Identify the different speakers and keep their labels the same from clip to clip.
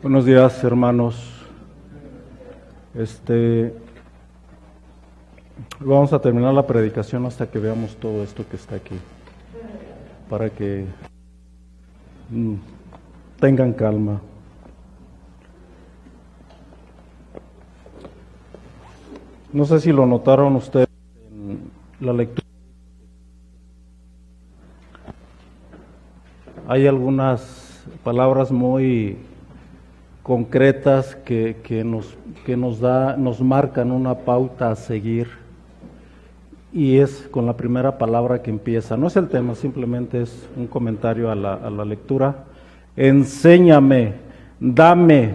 Speaker 1: Buenos días, hermanos. Vamos a terminar la predicación hasta que veamos todo esto que está aquí, para que tengan calma. No sé si lo notaron ustedes en la lectura. Hay algunas palabras muy concretas que nos marcan una pauta a seguir, y es con la primera palabra que empieza. No es el tema, simplemente es un comentario a la lectura. Enséñame, dame,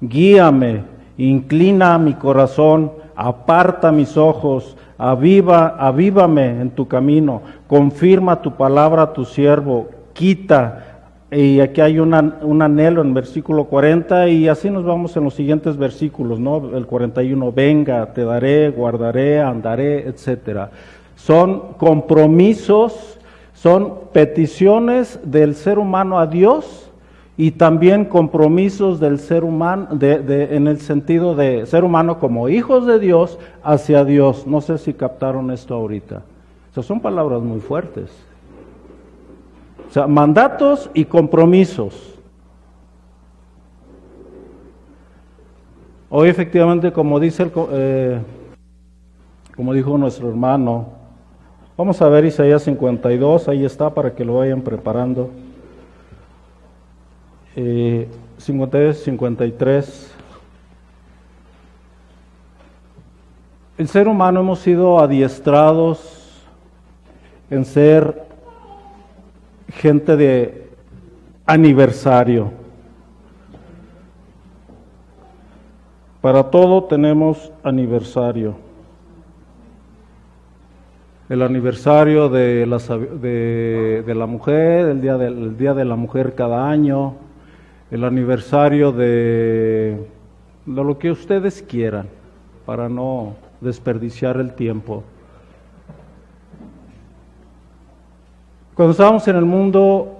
Speaker 1: guíame, inclina mi corazón, aparta mis ojos, avívame en tu camino, confirma tu palabra a tu siervo, quita. Y aquí hay un anhelo en versículo 40, y así nos vamos en los siguientes versículos, ¿no? El 41, venga, te daré, guardaré, andaré, etcétera. Son compromisos, son peticiones del ser humano a Dios, y también compromisos del ser humano, en el sentido de ser humano como hijos de Dios hacia Dios. No sé si captaron esto ahorita. O sea, son palabras muy fuertes. O sea, mandatos y compromisos. Hoy efectivamente, como dijo nuestro hermano, vamos a ver Isaías 52, ahí está para que lo vayan preparando. 52, 53. El ser humano hemos sido adiestrados en ser gente de aniversario. Para todo tenemos aniversario. El aniversario de la mujer, el día de la mujer cada año, el aniversario de lo que ustedes quieran, para no desperdiciar el tiempo. Cuando estábamos en el mundo,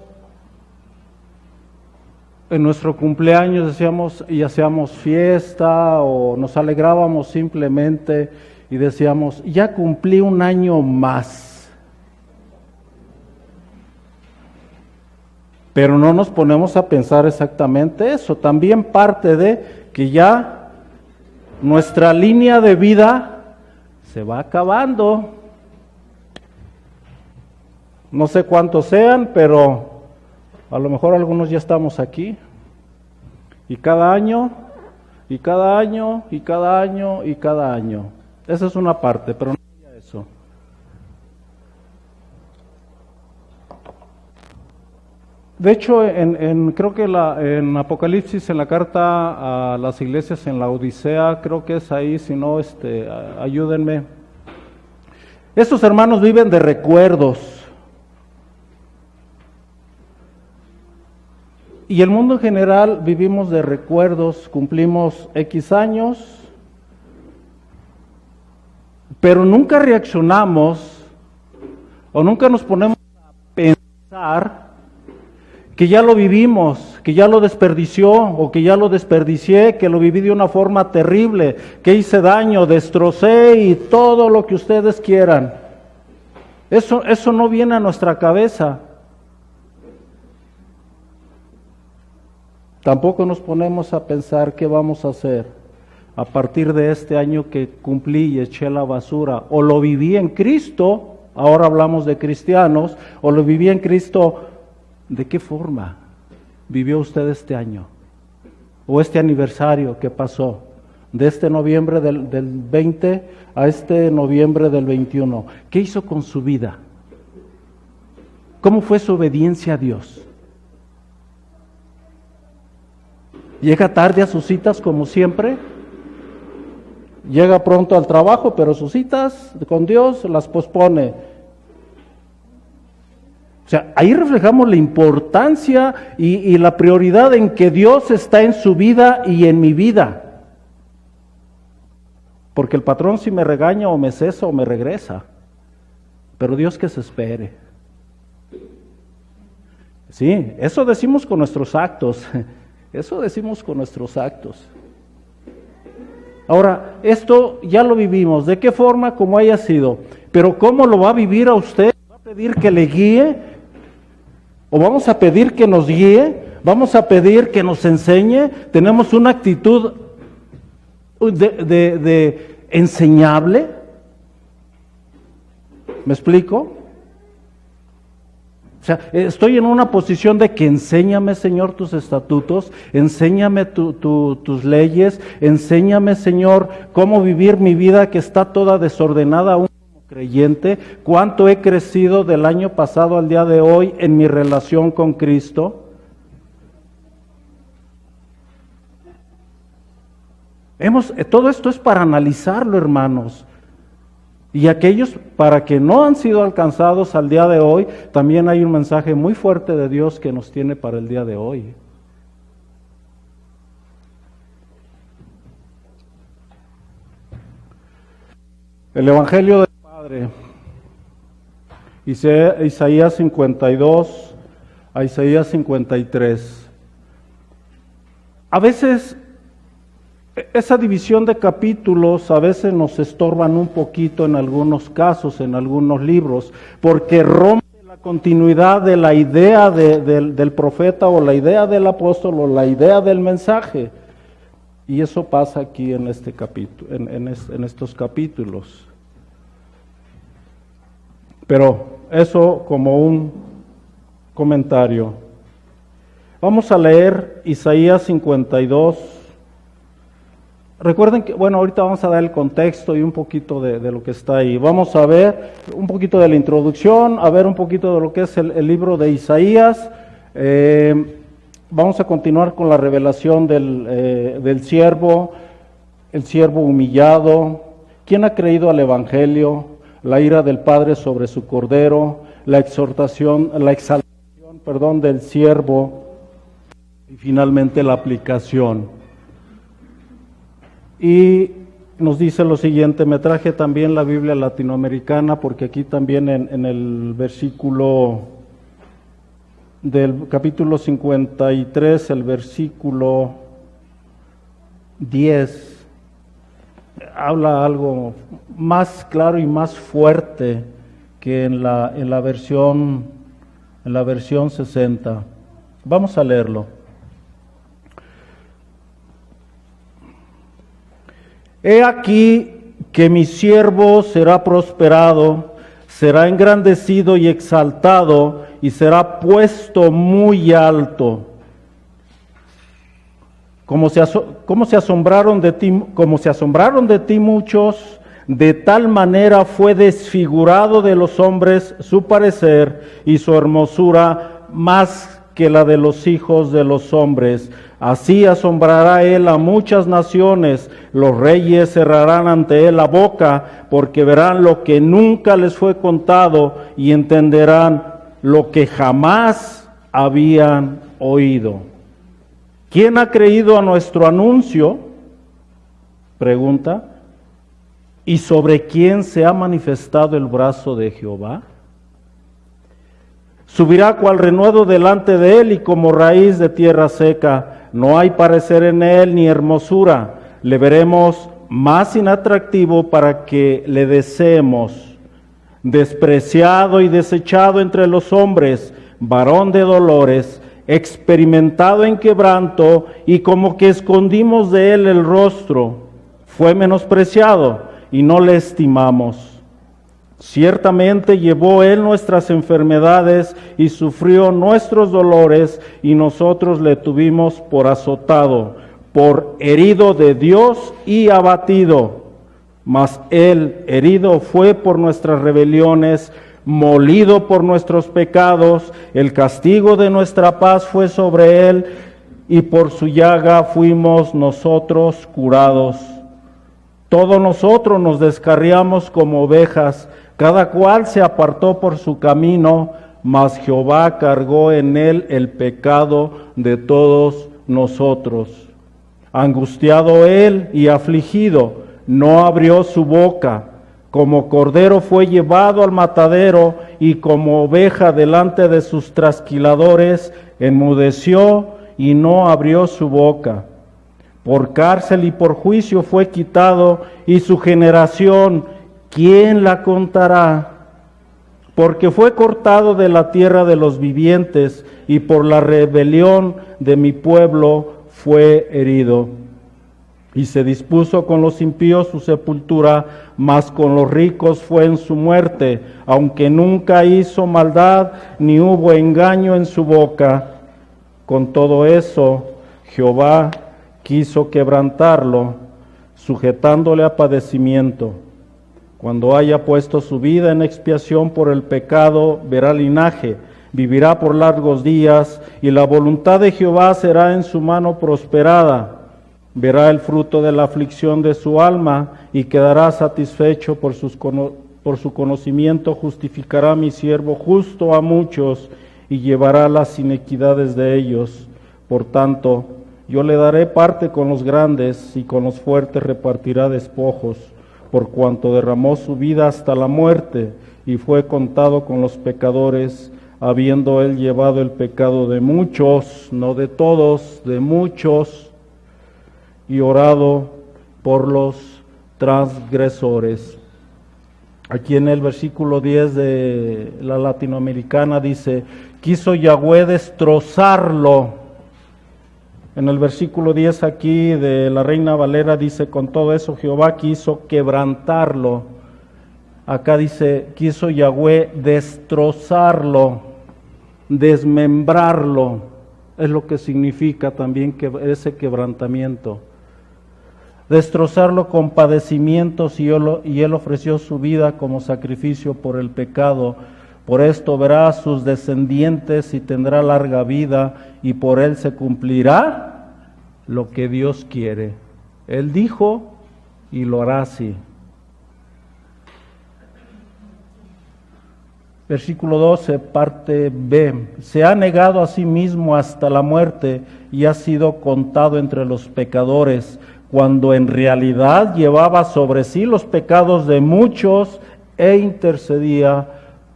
Speaker 1: en nuestro cumpleaños decíamos y hacíamos fiesta, o nos alegrábamos simplemente y decíamos, ya cumplí un año más. Pero no nos ponemos a pensar exactamente eso. También parte de que ya nuestra línea de vida se va acabando. No sé cuántos sean, pero a lo mejor algunos ya estamos aquí. Y cada año, y cada año, y cada año, y cada año. Esa es una parte, pero no sería eso. De hecho, creo que en Apocalipsis, en la carta a las iglesias en la Odisea, creo que es ahí, si no, ayúdenme. Estos hermanos viven de recuerdos. Y el mundo en general vivimos de recuerdos, cumplimos X años, pero nunca reaccionamos o nunca nos ponemos a pensar que ya lo vivimos, que ya lo desperdició o que ya lo desperdicié, que lo viví de una forma terrible, que hice daño, destrocé y todo lo que ustedes quieran. Eso no viene a nuestra cabeza. Tampoco nos ponemos a pensar qué vamos a hacer a partir de este año que cumplí y eché la basura. O lo viví en Cristo, ahora hablamos de cristianos, o lo viví en Cristo, ¿de qué forma vivió usted este año? O este aniversario que pasó, de este noviembre del 20 a este noviembre del 21. ¿Qué hizo con su vida? ¿Cómo fue su obediencia a Dios? Llega tarde a sus citas como siempre, llega pronto al trabajo, pero sus citas con Dios las pospone. O sea, ahí reflejamos la importancia y la prioridad en que Dios está en su vida y en mi vida. Porque el patrón si me regaña o me cesa o me regresa, pero Dios que se espere. Sí, eso decimos con nuestros actos. Eso decimos con nuestros actos. Ahora, esto ya lo vivimos, ¿de qué forma? Como haya sido. Pero ¿cómo lo va a vivir a usted? ¿Va a pedir que le guíe? ¿O vamos a pedir que nos guíe? ¿Vamos a pedir que nos enseñe? ¿Tenemos una actitud de enseñable? ¿Me explico? O sea, estoy en una posición de que enséñame, Señor, tus estatutos, enséñame tus leyes, enséñame, Señor, cómo vivir mi vida que está toda desordenada aún como creyente, cuánto he crecido del año pasado al día de hoy en mi relación con Cristo. Todo esto es para analizarlo, hermanos. Y aquellos para que no han sido alcanzados al día de hoy, también hay un mensaje muy fuerte de Dios que nos tiene para el día de hoy. El Evangelio del Padre, Isaías 52 a Isaías 53. A veces esa división de capítulos a veces nos estorban un poquito en algunos casos, en algunos libros, porque rompe la continuidad de la idea del profeta o la idea del apóstol o la idea del mensaje. Y eso pasa aquí en este capítulo, en estos capítulos. Pero eso como un comentario. Vamos a leer Isaías 52. Recuerden que, bueno, ahorita vamos a dar el contexto y un poquito de lo que está ahí. Vamos a ver un poquito de la introducción, a ver un poquito de lo que es el libro de Isaías. Vamos a continuar con la revelación del siervo, el siervo humillado. ¿Quién ha creído al Evangelio? La ira del Padre sobre su Cordero, la exaltación del siervo y finalmente la aplicación. Y nos dice lo siguiente, me traje también la Biblia latinoamericana porque aquí también en el versículo del capítulo 53, el versículo 10, habla algo más claro y más fuerte que en la versión 60. Vamos a leerlo. He aquí que mi siervo será prosperado, será engrandecido y exaltado, y será puesto muy alto. Como se asombraron de ti muchos, de tal manera fue desfigurado de los hombres su parecer y su hermosura más que la de los hijos de los hombres. Así asombrará él a muchas naciones, los reyes cerrarán ante él la boca, porque verán lo que nunca les fue contado y entenderán lo que jamás habían oído. ¿Quién ha creído a nuestro anuncio? Pregunta. ¿Y sobre quién se ha manifestado el brazo de Jehová? Subirá cual renuevo delante de él y como raíz de tierra seca. No hay parecer en él ni hermosura. Le veremos más inatractivo para que le deseemos. Despreciado y desechado entre los hombres, varón de dolores, experimentado en quebranto, y como que escondimos de él el rostro. Fue menospreciado y no le estimamos. Ciertamente llevó él nuestras enfermedades y sufrió nuestros dolores, y nosotros le tuvimos por azotado, por herido de Dios y abatido. Mas él herido fue por nuestras rebeliones, molido por nuestros pecados. El castigo de nuestra paz fue sobre él, y por su llaga fuimos nosotros curados. Todos nosotros nos descarriamos como ovejas, cada cual se apartó por su camino, mas Jehová cargó en él el pecado de todos nosotros. Angustiado él y afligido, no abrió su boca. Como cordero fue llevado al matadero, y como oveja delante de sus trasquiladores, enmudeció, y no abrió su boca. Por cárcel y por juicio fue quitado, y su generación, ¿quién la contará? Porque fue cortado de la tierra de los vivientes, y por la rebelión de mi pueblo fue herido. Y se dispuso con los impíos su sepultura, mas con los ricos fue en su muerte, aunque nunca hizo maldad, ni hubo engaño en su boca. Con todo eso, Jehová quiso quebrantarlo, sujetándole a padecimiento. Cuando haya puesto su vida en expiación por el pecado, verá linaje, vivirá por largos días, y la voluntad de Jehová será en su mano prosperada. Verá el fruto de la aflicción de su alma, y quedará satisfecho por su conocimiento. Justificará a mi siervo justo a muchos, y llevará las iniquidades de ellos. Por tanto, yo le daré parte con los grandes, y con los fuertes repartirá despojos, por cuanto derramó su vida hasta la muerte, y fue contado con los pecadores, habiendo él llevado el pecado de muchos, no de todos, de muchos, y orado por los transgresores. Aquí en el versículo 10 de la latinoamericana dice, quiso Yahweh destrozarlo. En el versículo 10 aquí de la Reina Valera dice, con todo eso Jehová quiso quebrantarlo. Acá dice, quiso Yahweh destrozarlo, desmembrarlo. Es lo que significa también ese quebrantamiento. Destrozarlo con padecimientos, y él ofreció su vida como sacrificio por el pecado. Por esto verá a sus descendientes y tendrá larga vida, y por él se cumplirá lo que Dios quiere. Él dijo y lo hará así. Versículo 12, parte B. Se ha negado a sí mismo hasta la muerte y ha sido contado entre los pecadores, cuando en realidad llevaba sobre sí los pecados de muchos e intercedía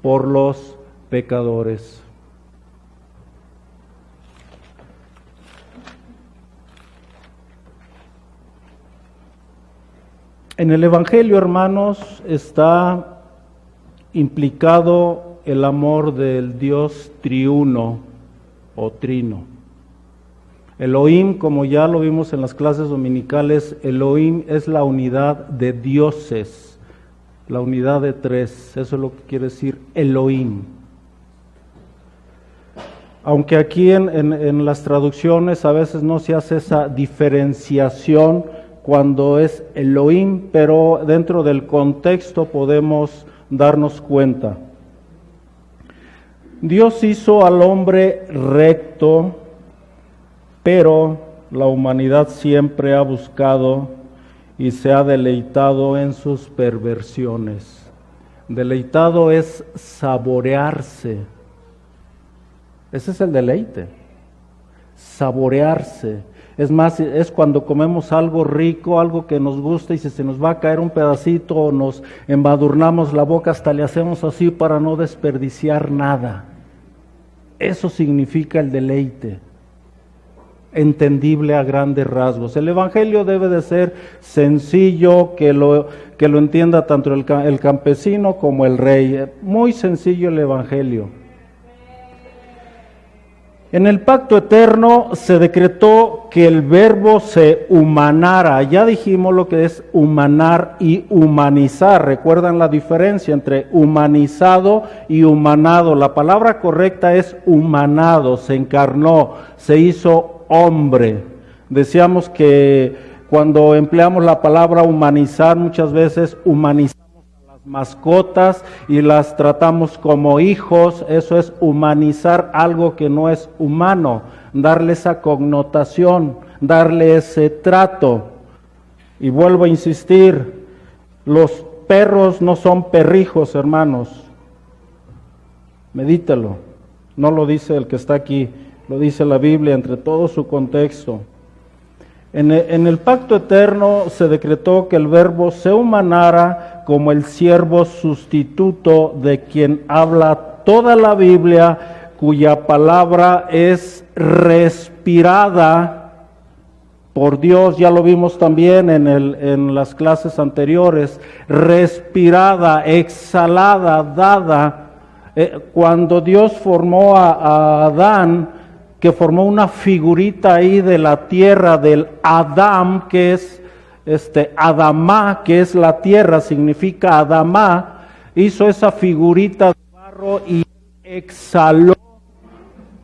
Speaker 1: por los pecadores. En el Evangelio, hermanos, está implicado el amor del Dios triuno o trino. Elohim, como ya lo vimos en las clases dominicales, Elohim es la unidad de dioses, la unidad de tres, eso es lo que quiere decir Elohim. Aunque aquí en las traducciones a veces no se hace esa diferenciación cuando es Elohim, pero dentro del contexto podemos darnos cuenta. Dios hizo al hombre recto, pero la humanidad siempre ha buscado y se ha deleitado en sus perversiones. Deleitado es saborearse. Ese es el deleite, saborearse. Es más, es cuando comemos algo rico, algo que nos gusta, y si se nos va a caer un pedacito o nos embadurnamos la boca, hasta le hacemos así para no desperdiciar nada. Eso significa el deleite, entendible a grandes rasgos. El Evangelio debe de ser sencillo, que lo entienda tanto el campesino como el rey. Muy sencillo el Evangelio. En el pacto eterno se decretó que el verbo se humanara. Ya dijimos lo que es humanar y humanizar. ¿Recuerdan la diferencia entre humanizado y humanado? La palabra correcta es humanado, se encarnó, se hizo hombre. Decíamos que cuando empleamos la palabra humanizar, muchas veces humanizamos mascotas y las tratamos como hijos. Eso es humanizar algo que no es humano, darle esa connotación, darle ese trato. Y vuelvo a insistir, los perros no son perrijos, hermanos. Medítalo, no lo dice el que está aquí, lo dice la Biblia entre todo su contexto. En el pacto eterno se decretó que el verbo se humanara como el siervo sustituto de quien habla toda la Biblia cuya palabra es respirada por Dios, ya lo vimos también en las clases anteriores, respirada, exhalada, dada. Cuando Dios formó a Adán, que formó una figurita ahí de la tierra, del Adam, que es Adamá, que es la tierra, significa Adamá, hizo esa figurita de barro y exhaló,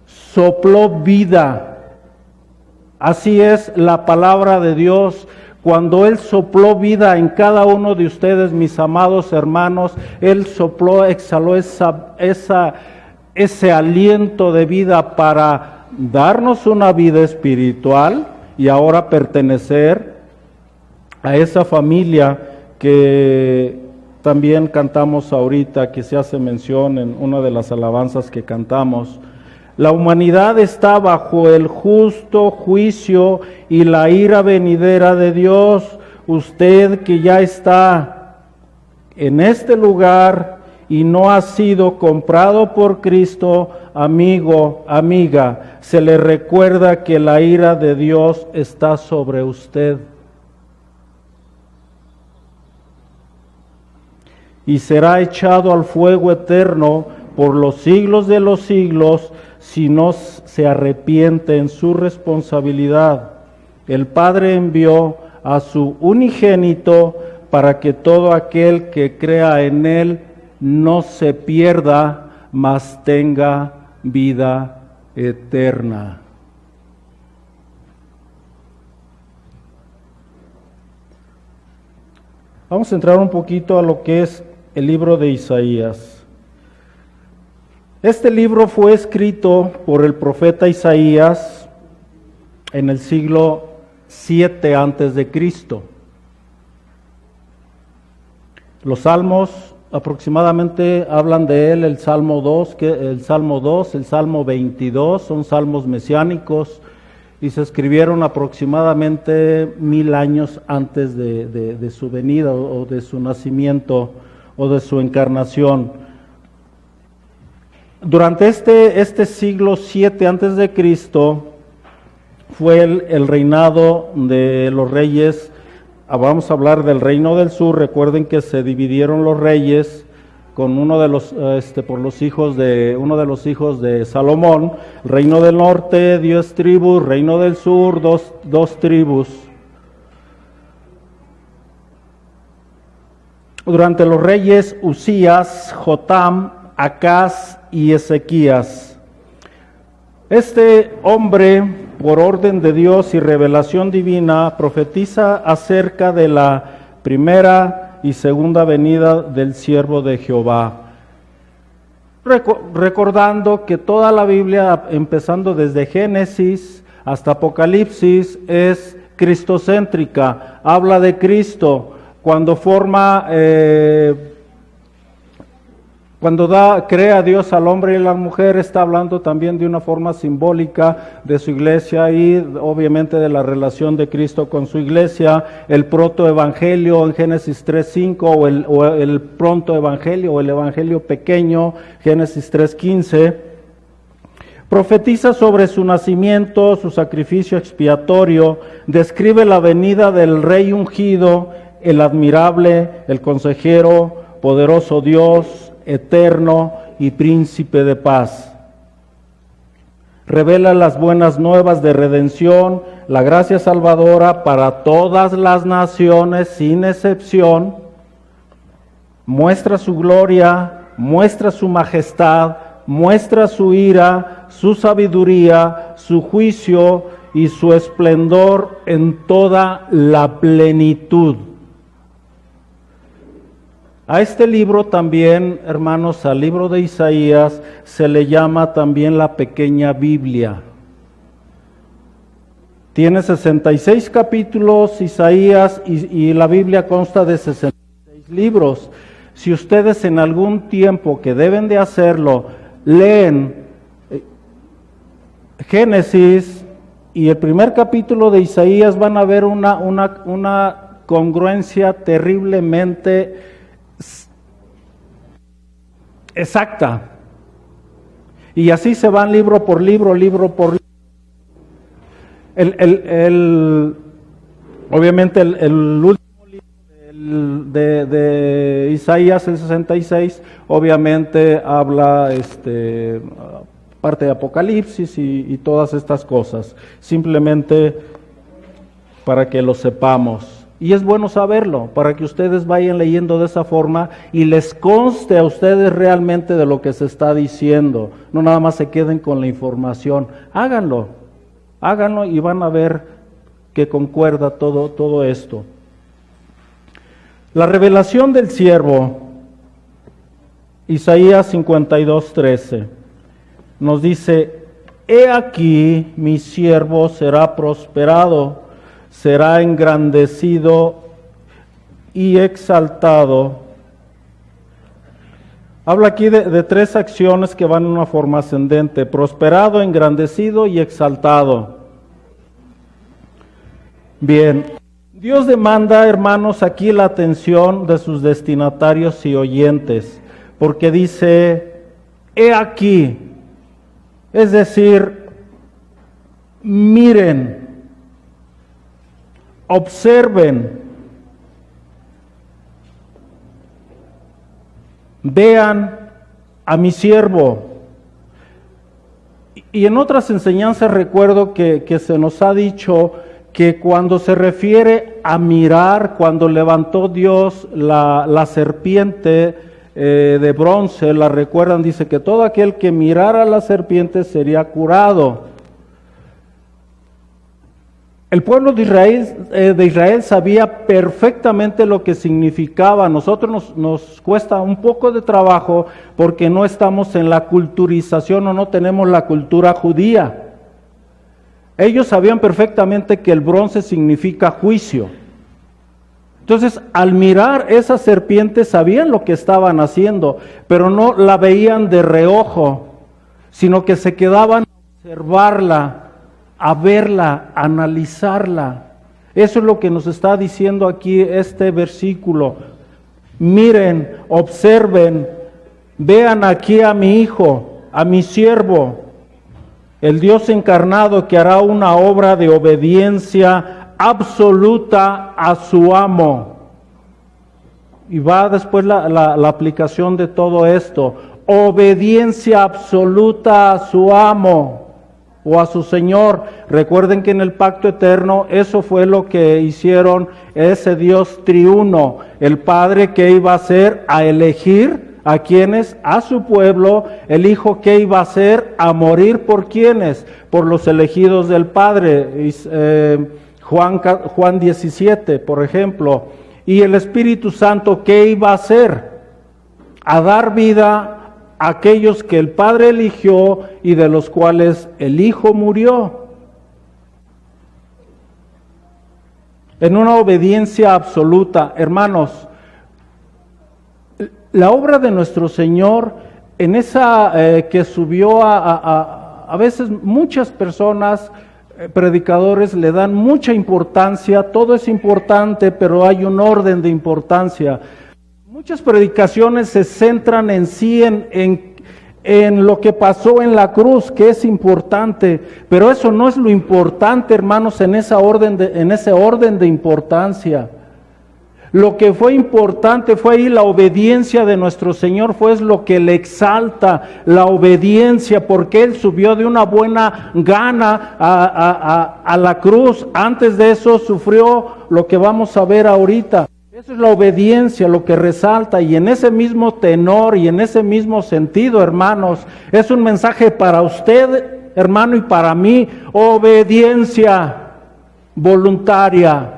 Speaker 1: sopló vida. Así es la palabra de Dios. Cuando Él sopló vida en cada uno de ustedes, mis amados hermanos, Él sopló, exhaló ese aliento de vida para darnos una vida espiritual y ahora pertenecer a esa familia que también cantamos ahorita, que se hace mención en una de las alabanzas que cantamos. La humanidad está bajo el justo juicio y la ira venidera de Dios. Usted que ya está en este lugar y no ha sido comprado por Cristo, amigo, amiga, se le recuerda que la ira de Dios está sobre usted. Y será echado al fuego eterno por los siglos de los siglos, si no se arrepiente en su responsabilidad. El Padre envió a su unigénito para que todo aquel que crea en Él no se pierda, mas tenga vida eterna. Vamos a entrar un poquito a lo que es el libro de Isaías. Este libro fue escrito por el profeta Isaías en el siglo 7 antes de Cristo. Los salmos aproximadamente hablan de él, el Salmo 2, el Salmo 22, son salmos mesiánicos y se escribieron aproximadamente 1000 años antes de su venida o de su nacimiento o de su encarnación. Durante este siglo 7 antes de Cristo fue el reinado de los reyes. Vamos a hablar del reino del sur. Recuerden que se dividieron los reyes con uno de los uno de los hijos de Salomón. El reino del norte, 10 tribus, reino del sur, dos tribus. Durante los reyes Usías, Jotam, Acaz y Ezequías. Este hombre, por orden de Dios y revelación divina, profetiza acerca de la primera y segunda venida del siervo de Jehová. Recordando que toda la Biblia, empezando desde Génesis hasta Apocalipsis, es cristocéntrica, habla de Cristo. Cuando crea Dios al hombre y a la mujer, está hablando también de una forma simbólica de su iglesia y obviamente de la relación de Cristo con su iglesia. El protoevangelio en Génesis 3:5 o el protoevangelio o el evangelio pequeño, Génesis 3:15. Profetiza sobre su nacimiento, su sacrificio expiatorio, describe la venida del Rey ungido, el admirable, el consejero, poderoso Dios, eterno y príncipe de paz. Revela las buenas nuevas de redención, la gracia salvadora para todas las naciones sin excepción. Muestra su gloria, muestra su majestad, muestra su ira, su sabiduría, su juicio y su esplendor en toda la plenitud. A este libro también, hermanos, al libro de Isaías, se le llama también la pequeña Biblia. Tiene 66 capítulos Isaías y la Biblia consta de 66 libros. Si ustedes en algún tiempo, que deben de hacerlo, leen Génesis y el primer capítulo de Isaías, van a ver una congruencia terriblemente exacta. Y así se van libro por libro, libro por libro. Obviamente el último libro de Isaías, el 66, obviamente habla parte de Apocalipsis y todas estas cosas. Simplemente para que lo sepamos. Y es bueno saberlo, para que ustedes vayan leyendo de esa forma y les conste a ustedes realmente de lo que se está diciendo. No nada más se queden con la información. Háganlo y van a ver que concuerda todo esto. La revelación del siervo, Isaías 52:13, nos dice: He aquí mi siervo será prosperado, será engrandecido y exaltado. Habla aquí de tres acciones que van en una forma ascendente: prosperado, engrandecido y exaltado. Bien, Dios demanda, hermanos, aquí la atención de sus destinatarios y oyentes, porque dice: he aquí, es decir, miren, observen, vean a mi siervo. Y en otras enseñanzas recuerdo que se nos ha dicho que cuando se refiere a mirar, cuando levantó Dios la serpiente de bronce, la recuerdan, dice que todo aquel que mirara a la serpiente sería curado. El pueblo de Israel sabía perfectamente lo que significaba. A nosotros nos cuesta un poco de trabajo porque no estamos en la culturización o no tenemos la cultura judía. Ellos sabían perfectamente que el bronce significa juicio. Entonces, al mirar esa serpiente sabían lo que estaban haciendo, pero no la veían de reojo, sino que se quedaban a observarla, a verla, a analizarla. Eso es lo que nos está diciendo aquí este versículo. Miren, observen, vean aquí a mi hijo, a mi siervo, el Dios encarnado que hará una obra de obediencia absoluta a su amo. Y va después la aplicación de todo esto. Obediencia absoluta a su amo o a su Señor. Recuerden que en el pacto eterno eso fue lo que hicieron ese Dios triuno. El Padre que iba a hacer, a elegir a quienes, a su pueblo. El Hijo que iba a hacer, a morir por quienes, por los elegidos del Padre. Juan 17, por ejemplo. Y el Espíritu Santo, ¿qué iba a hacer? A dar vida a aquellos que el Padre eligió y de los cuales el Hijo murió. En una obediencia absoluta. Hermanos, la obra de nuestro Señor, en esa que subió a veces muchas personas, predicadores, le dan mucha importancia. Todo es importante, pero hay un orden de importancia. Muchas predicaciones se centran en sí, en lo que pasó en la cruz, que es importante, pero eso no es lo importante, hermanos, en ese orden de importancia. Lo que fue importante fue ahí la obediencia de nuestro Señor, fue lo que le exalta, la obediencia, porque Él subió de una buena gana a la cruz. Antes de eso sufrió lo que vamos a ver ahorita. Eso es la obediencia, lo que resalta, y en ese mismo tenor y en ese mismo sentido, hermanos, es un mensaje para usted, hermano, y para mí: obediencia voluntaria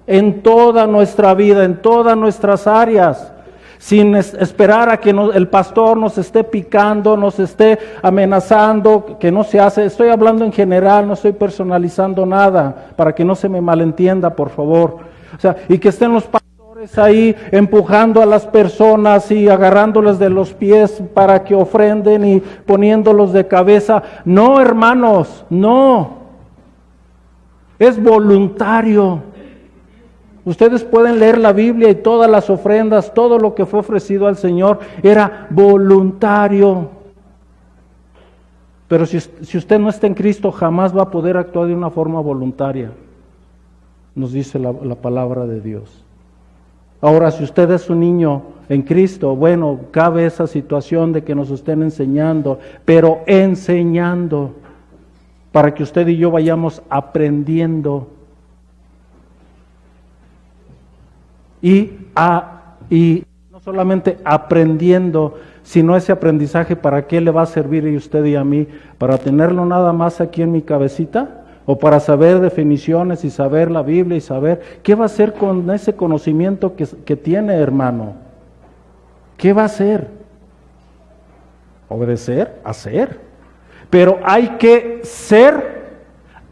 Speaker 1: en toda nuestra vida, en todas nuestras áreas, sin esperar a que el pastor nos esté picando, nos esté amenazando, que no se hace. Estoy hablando en general, no estoy personalizando nada, para que no se me malentienda, por favor. O sea, y que estén los pastores ahí empujando a las personas y agarrándoles de los pies para que ofrenden y poniéndolos de cabeza. No, hermanos, no. Es voluntario. Ustedes pueden leer la Biblia y todas las ofrendas, todo lo que fue ofrecido al Señor era voluntario. Pero si usted no está en Cristo, jamás va a poder actuar de una forma voluntaria, nos dice la palabra de Dios. Ahora, si usted es un niño en Cristo, bueno, cabe esa situación de que nos estén enseñando, pero enseñando, para que usted y yo vayamos aprendiendo. Y no solamente aprendiendo, sino ese aprendizaje, ¿para qué le va a servir a usted y a mí? ¿Para tenerlo nada más aquí en mi cabecita? ¿O para saber definiciones y saber la Biblia y saber qué va a hacer con ese conocimiento que tiene, hermano? ¿Qué va a hacer? ¿Obedecer? Hacer. Pero hay que ser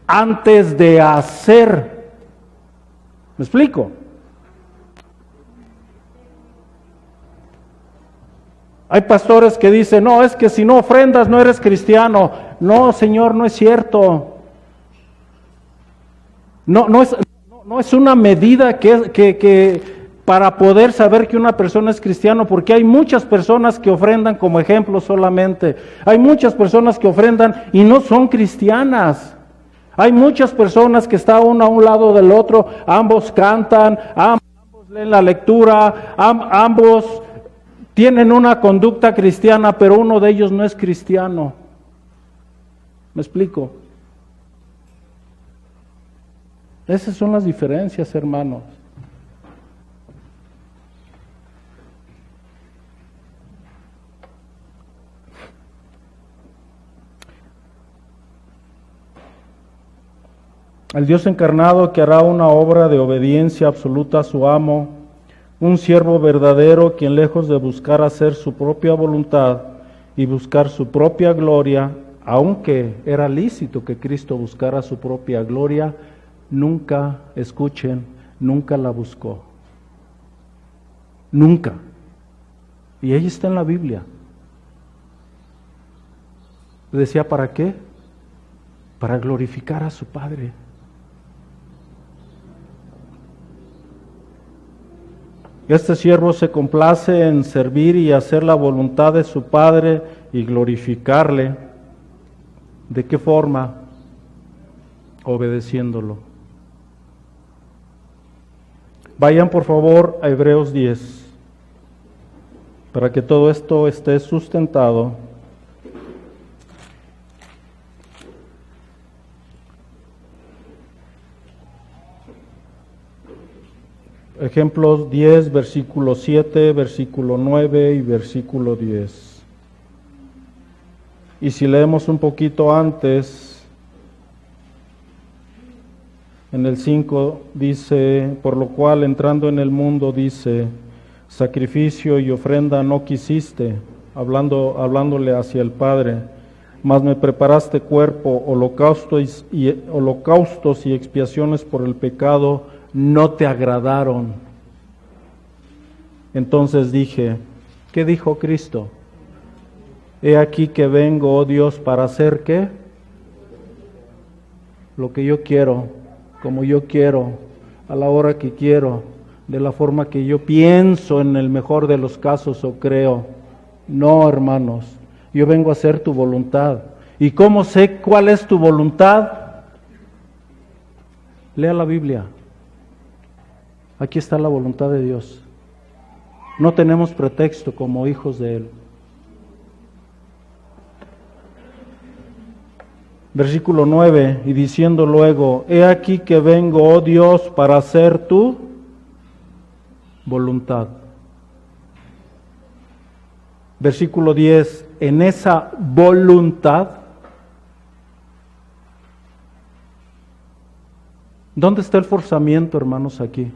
Speaker 1: antes de hacer. ¿Me explico? Hay pastores que dicen, no, es que si no ofrendas no eres cristiano. No, Señor, no es cierto. No es una medida que para poder saber que una persona es cristiano, porque hay muchas personas que ofrendan, como ejemplo solamente. Hay muchas personas que ofrendan y no son cristianas. Hay muchas personas que están uno a un lado del otro, ambos cantan, ambos leen la lectura, ambos tienen una conducta cristiana, pero uno de ellos no es cristiano. ¿Me explico? Esas son las diferencias, hermanos. El Dios encarnado que hará una obra de obediencia absoluta a su amo, un siervo verdadero quien lejos de buscar hacer su propia voluntad y buscar su propia gloria, aunque era lícito que Cristo buscara su propia gloria, nunca, escuchen, nunca la buscó. Nunca. Y ahí está en la Biblia. Decía, ¿para qué? Para glorificar a su Padre. Este siervo se complace en servir y hacer la voluntad de su Padre y glorificarle. ¿De qué forma? Obedeciéndolo. Vayan por favor a Hebreos 10, para que todo esto esté sustentado. Ejemplos 10, versículo 7, versículo 9 y versículo 10. Y si leemos un poquito antes, en el 5 dice, por lo cual entrando en el mundo dice, sacrificio y ofrenda no quisiste, hablándole hacia el Padre, mas me preparaste cuerpo, holocaustos y expiaciones por el pecado no te agradaron. Entonces dije, ¿qué dijo Cristo? He aquí que vengo, oh Dios, para hacer ¿qué? Lo que yo quiero, como yo quiero, a la hora que quiero, de la forma que yo pienso en el mejor de los casos o creo. No, hermanos, yo vengo a hacer tu voluntad. ¿Y cómo sé cuál es tu voluntad? Lea la Biblia. Aquí está la voluntad de Dios. No tenemos pretexto como hijos de Él. Versículo 9, y diciendo luego, he aquí que vengo, oh Dios, para hacer tu voluntad. Versículo 10, en esa voluntad, ¿dónde está el forzamiento, hermanos, aquí?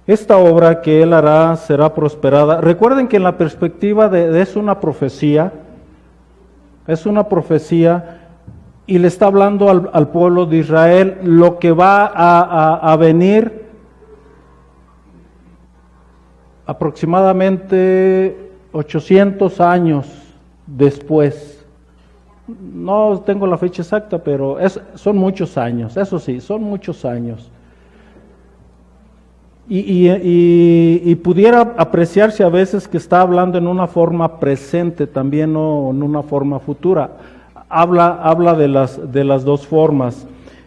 Speaker 1: Esta obra que Él hará será prosperada. Recuerden que en la perspectiva es una profecía y le está hablando al pueblo de Israel lo que va a venir aproximadamente 800 años después. No tengo la fecha exacta, pero son muchos años, eso sí, son muchos años. Y pudiera apreciarse a veces que está hablando en una forma presente también, no en una forma futura. Habla de las dos formas.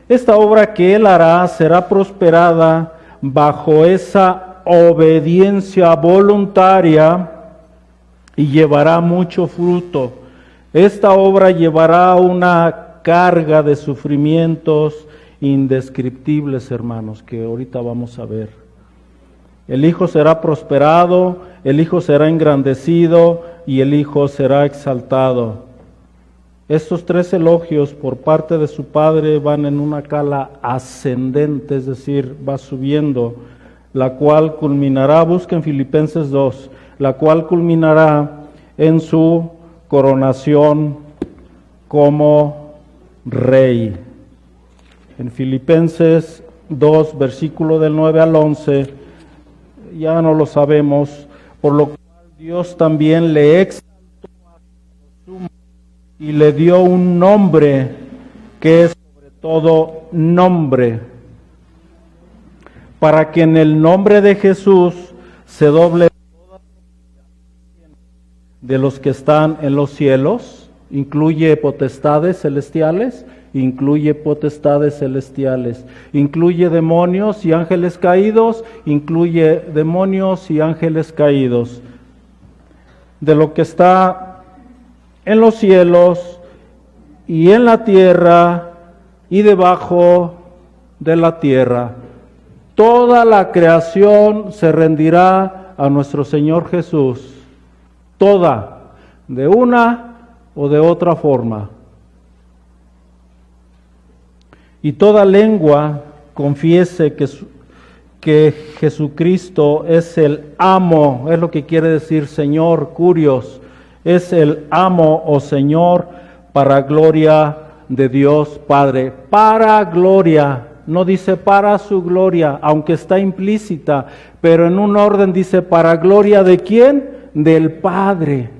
Speaker 1: Esta obra que él hará será prosperada bajo esa obediencia voluntaria y llevará mucho fruto. Esta obra llevará una carga de sufrimientos indescriptibles, hermanos, que ahorita vamos a ver. El Hijo será prosperado, el Hijo será engrandecido y el Hijo será exaltado. Estos tres elogios por parte de su Padre van en una escala ascendente, es decir, va subiendo, la cual culminará, busquen Filipenses 2, la cual culminará en su coronación como Rey. En Filipenses 2, versículo del 9 al 11, ya no lo sabemos, por lo cual Dios también le exaltó y le dio un nombre que es sobre todo nombre, para que en el nombre de Jesús se doble toda de los que están en los cielos, incluye potestades celestiales, incluye demonios y ángeles caídos, incluye demonios y ángeles caídos, de lo que está en los cielos y en la tierra y debajo de la tierra. Toda la creación se rendirá a nuestro Señor Jesús, toda, de una o de otra forma. Y toda lengua confiese que Jesucristo es el amo, es lo que quiere decir Señor, Curios, es el amo o Señor para gloria de Dios Padre. Para gloria, no dice para su gloria, aunque está implícita, pero en un orden dice para gloria de ¿quién? Del Padre.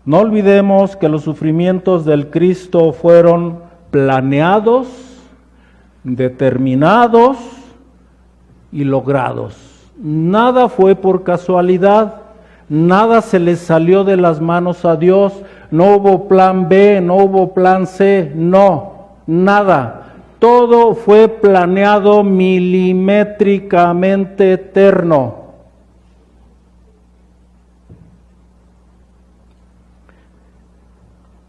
Speaker 1: No olvidemos que los sufrimientos del Cristo fueron planeados, determinados y logrados. Nada fue por casualidad, nada se le salió de las manos a Dios, no hubo plan B, no hubo plan C, no, nada. Todo fue planeado milimétricamente eterno.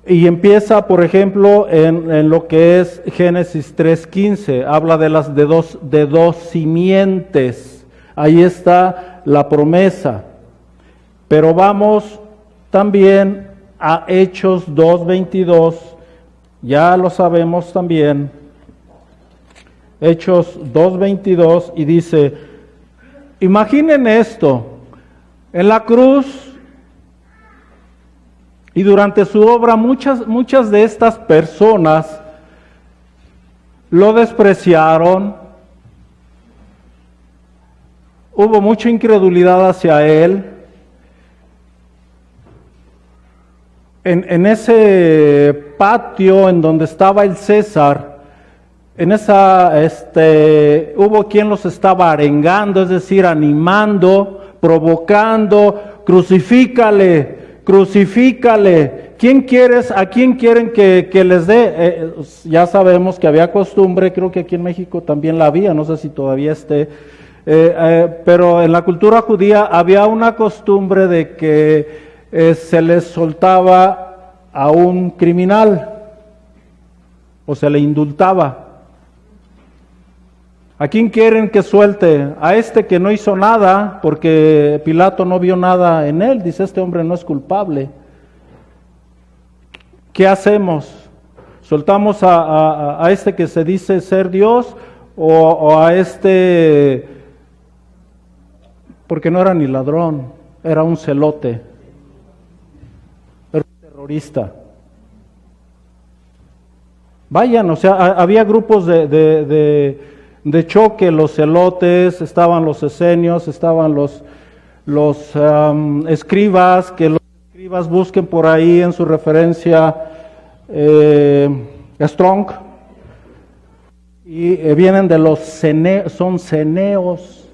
Speaker 1: Y empieza, por ejemplo, en lo que es Génesis 3:15, habla de dos simientes. Ahí está la promesa. Pero vamos también a Hechos 2:22, ya lo sabemos también. Hechos 2:22 y dice, imaginen esto, en la cruz y durante su obra muchas de estas personas lo despreciaron, hubo mucha incredulidad hacia él. En ese patio en donde estaba el César, hubo quien los estaba arengando, es decir, animando, provocando, crucifícale. ¿A quién quieren que les dé? Ya sabemos que había costumbre, creo que aquí en México también la había, no sé si todavía esté, pero en la cultura judía había una costumbre de que se les soltaba a un criminal o se le indultaba. ¿A quién quieren que suelte? A este que no hizo nada, porque Pilato no vio nada en él, dice, este hombre no es culpable. ¿Qué hacemos? ¿Soltamos a este que se dice ser Dios o a este, porque no era ni ladrón, era un celote, era un terrorista? Vayan, o sea, había grupos de choque, los celotes, estaban los esenios, estaban los escribas, que los escribas busquen por ahí en su referencia Strong, y vienen de los ceneos, son ceneos,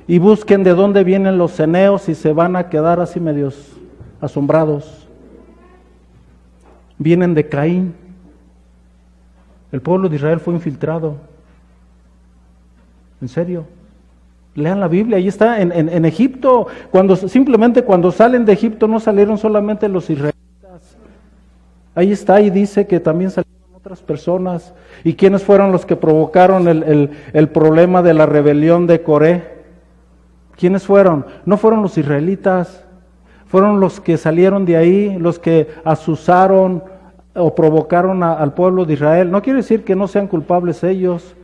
Speaker 1: y busquen de dónde vienen los ceneos y se van a quedar así medios asombrados. Vienen de Caín. El pueblo de Israel fue infiltrado. En serio. Lean la Biblia, ahí está, en Egipto, simplemente cuando salen de Egipto no salieron solamente los israelitas. Ahí está, y dice que también salieron otras personas. ¿Y quiénes fueron los que provocaron el problema de la rebelión de Coré? ¿Quiénes fueron? No fueron los israelitas, fueron los que salieron de ahí, los que asusaron o provocaron al pueblo de Israel. No quiere decir que no sean culpables ellos.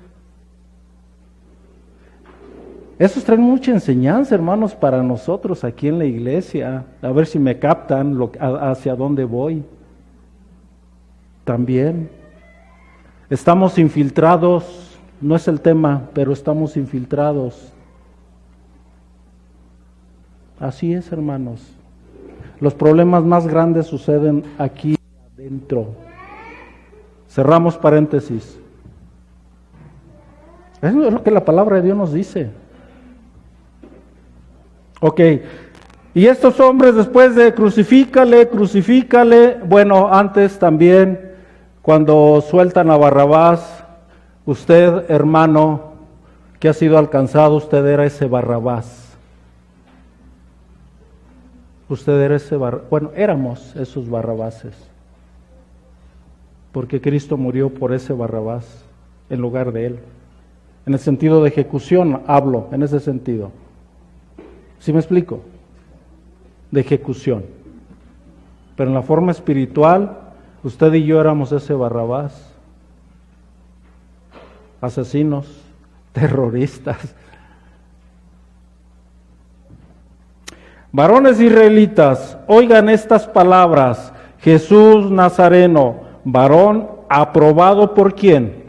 Speaker 1: Esos traen mucha enseñanza, hermanos, para nosotros aquí en la iglesia. A ver si me captan hacia dónde voy. También estamos infiltrados, no es el tema, pero estamos infiltrados. Así es, hermanos. Los problemas más grandes suceden aquí adentro. Cerramos paréntesis. Eso es lo que la palabra de Dios nos dice. Ok, y estos hombres después de crucifícale, bueno, antes también, cuando sueltan a Barrabás, usted, hermano, que ha sido alcanzado, usted era ese Barrabás. Usted era ese Barrabás, bueno, éramos esos Barrabases, porque Cristo murió por ese Barrabás en lugar de él. En el sentido de ejecución hablo, en ese sentido. ¿Sí me explico? De ejecución. Pero en la forma espiritual, usted y yo éramos ese Barrabás. Asesinos, terroristas. Varones israelitas, oigan estas palabras. Jesús Nazareno, varón aprobado ¿por quién?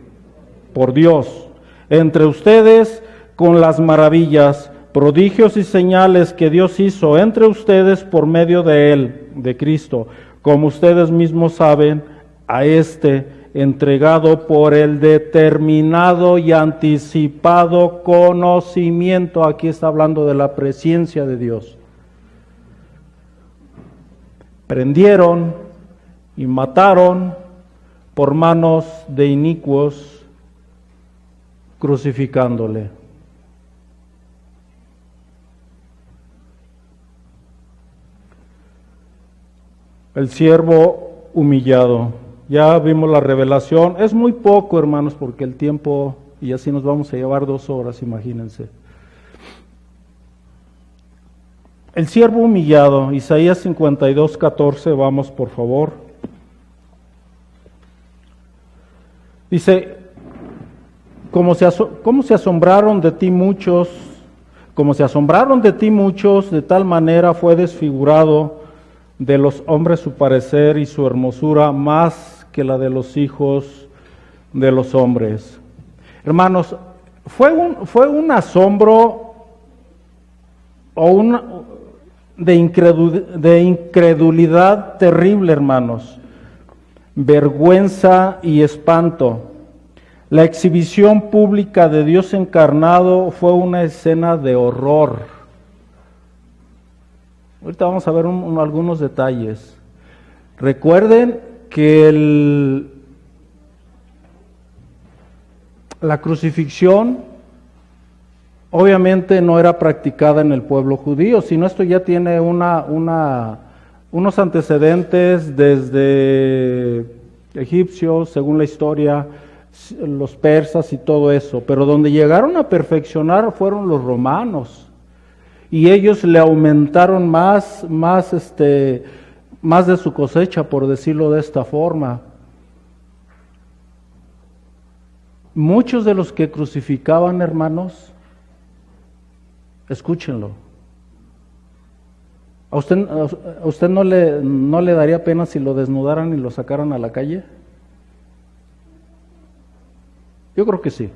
Speaker 1: Por Dios. Entre ustedes con las maravillas, prodigios y señales que Dios hizo entre ustedes por medio de Él, de Cristo, como ustedes mismos saben, a entregado por el determinado y anticipado conocimiento. Aquí está hablando de la presencia de Dios. Prendieron y mataron por manos de inicuos, crucificándole. El siervo humillado. Ya vimos la revelación. Es muy poco, hermanos, porque el tiempo, y así nos vamos a llevar 2 horas, imagínense. El siervo humillado, Isaías 52:14, vamos por favor. Dice, como se asombraron de ti muchos, de tal manera fue desfigurado de los hombres su parecer y su hermosura más que la de los hijos de los hombres. Hermanos, fue un asombro o de incredulidad terrible, hermanos. Vergüenza y espanto. La exhibición pública de Dios encarnado fue una escena de horror. Ahorita vamos a ver algunos detalles. Recuerden que la crucifixión obviamente no era practicada en el pueblo judío, sino esto ya tiene unos antecedentes desde egipcios, según la historia, los persas y todo eso, pero donde llegaron a perfeccionar fueron los romanos, y ellos le aumentaron más de su cosecha, por decirlo de esta forma. Muchos de los que crucificaban, hermanos, escúchenlo. ¿A usted no le daría pena si lo desnudaran y lo sacaran a la calle? Yo creo que sí,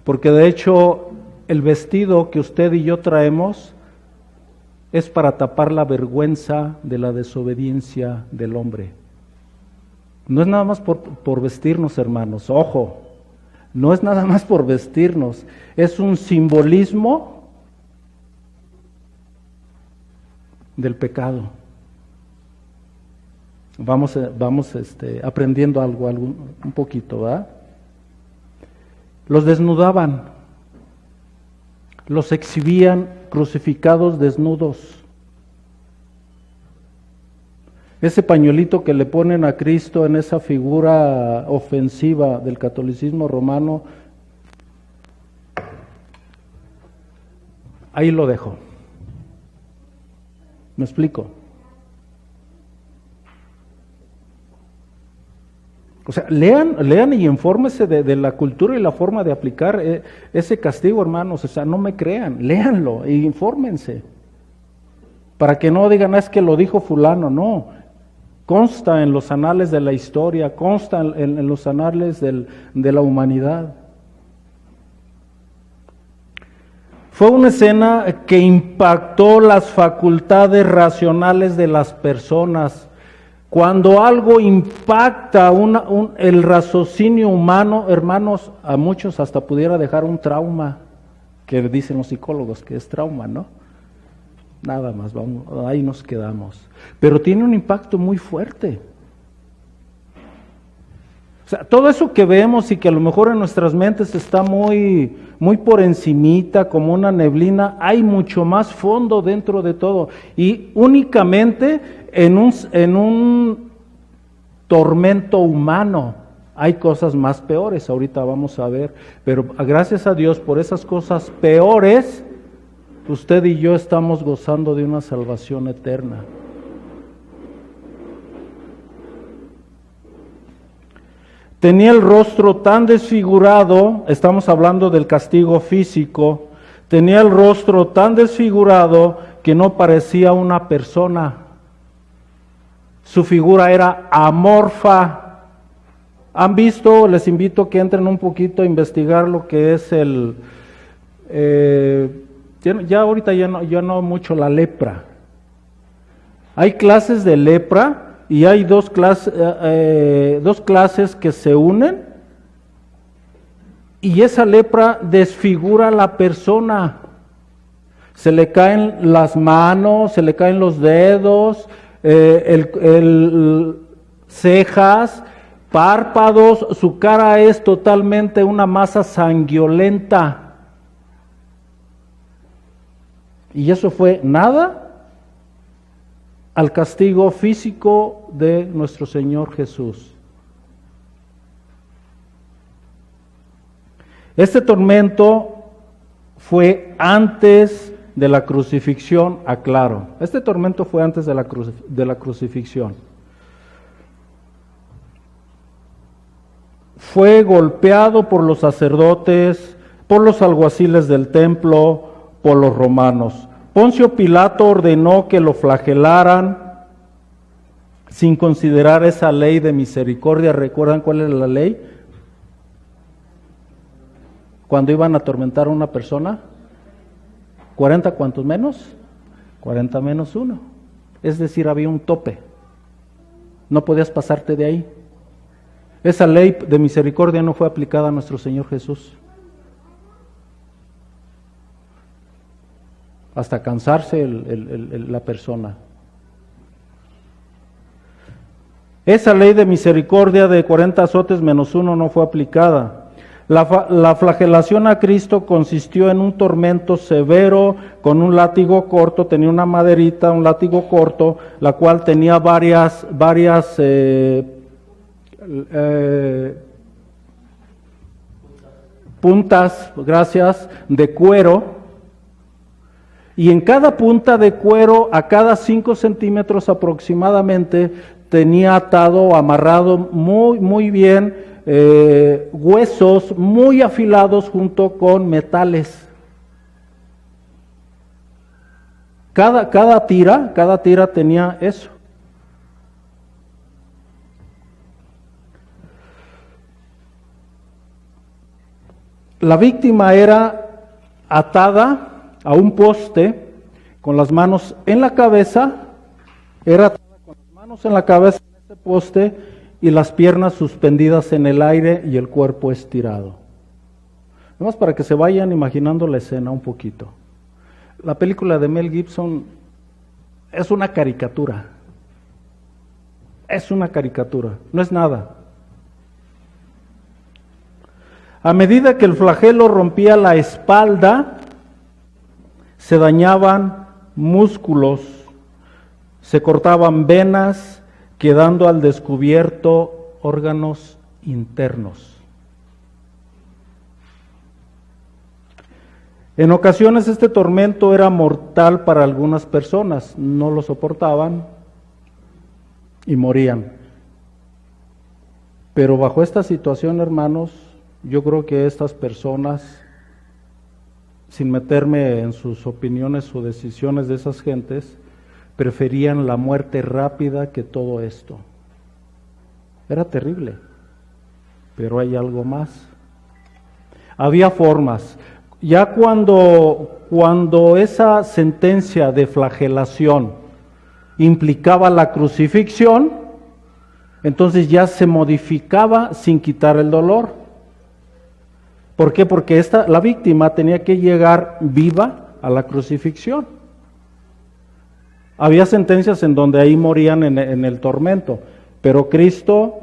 Speaker 1: porque de hecho el vestido que usted y yo traemos es para tapar la vergüenza de la desobediencia del hombre. No es nada más por vestirnos, hermanos, ojo, no es nada más por vestirnos, es un simbolismo del pecado. Vamos aprendiendo algo un poquito, ¿verdad? Los desnudaban, los exhibían crucificados desnudos. Ese pañuelito que le ponen a Cristo en esa figura ofensiva del catolicismo romano, ahí lo dejo. ¿Me explico? O sea, lean y infórmese de la cultura y la forma de aplicar ese castigo, hermanos. O sea, no me crean, léanlo e infórmense. Para que no digan, es que lo dijo fulano, no. Consta en los anales de la historia, consta en los anales de la humanidad. Fue una escena que impactó las facultades racionales de las personas. Cuando algo impacta el raciocinio humano, hermanos, a muchos hasta pudiera dejar un trauma, que dicen los psicólogos que es trauma, ¿no? Nada más, ahí nos quedamos. Pero tiene un impacto muy fuerte. O sea, todo eso que vemos y que a lo mejor en nuestras mentes está muy, muy por encimita, como una neblina, hay mucho más fondo dentro de todo. Y únicamente en un tormento humano hay cosas más peores, ahorita vamos a ver. Pero gracias a Dios por esas cosas peores, usted y yo estamos gozando de una salvación eterna. Tenía el rostro tan desfigurado, estamos hablando del castigo físico, tenía el rostro tan desfigurado que no parecía una persona. Su figura era amorfa. ¿Han visto? Les invito a que entren un poquito a investigar lo que es ya ahorita ya no mucho la lepra. Hay clases de lepra y hay dos clases que se unen y esa lepra desfigura a la persona. Se le caen las manos, se le caen los dedos, cejas, párpados, su cara es totalmente una masa sanguinolenta. Y eso fue nada al castigo físico de nuestro Señor Jesús. Este tormento fue antes de la crucifixión, aclaro. Este tormento fue antes de la crucifixión. Fue golpeado por los sacerdotes, por los alguaciles del templo, por los romanos. Poncio Pilato ordenó que lo flagelaran sin considerar esa ley de misericordia. ¿Recuerdan cuál era la ley? Cuando iban a atormentar a una persona, 40 ¿cuántos menos? 40 menos 1. Es decir, había un tope. No podías pasarte de ahí. Esa ley de misericordia no fue aplicada a nuestro Señor Jesús. Hasta cansarse la persona. Esa ley de misericordia de 40 azotes menos 1 no fue aplicada. La flagelación a Cristo consistió en un tormento severo con un látigo corto, tenía una maderita, un látigo corto, la cual tenía varias puntas, gracias, de cuero. Y en cada punta de cuero, a cada 5 centímetros aproximadamente, tenía atado o amarrado muy bien huesos muy afilados junto con metales. Cada tira tenía eso. La víctima era atada a un poste con las manos en la cabeza, era atada con las manos en la cabeza en ese poste y las piernas suspendidas en el aire y el cuerpo estirado. Nomás para que se vayan imaginando la escena un poquito. La película de Mel Gibson es una caricatura. Es una caricatura, no es nada. A medida que el flagelo rompía la espalda, se dañaban músculos, se cortaban venas, quedando al descubierto órganos internos. En ocasiones este tormento era mortal para algunas personas, no lo soportaban y morían. Pero bajo esta situación, hermanos, yo creo que estas personas, sin meterme en sus opiniones o decisiones de esas gentes, preferían la muerte rápida que todo esto. Era terrible, pero hay algo más. Había formas. Ya cuando esa sentencia de flagelación implicaba la crucifixión, entonces ya se modificaba sin quitar el dolor. ¿Por qué? Porque la víctima tenía que llegar viva a la crucifixión. Había sentencias en donde ahí morían en el tormento, pero Cristo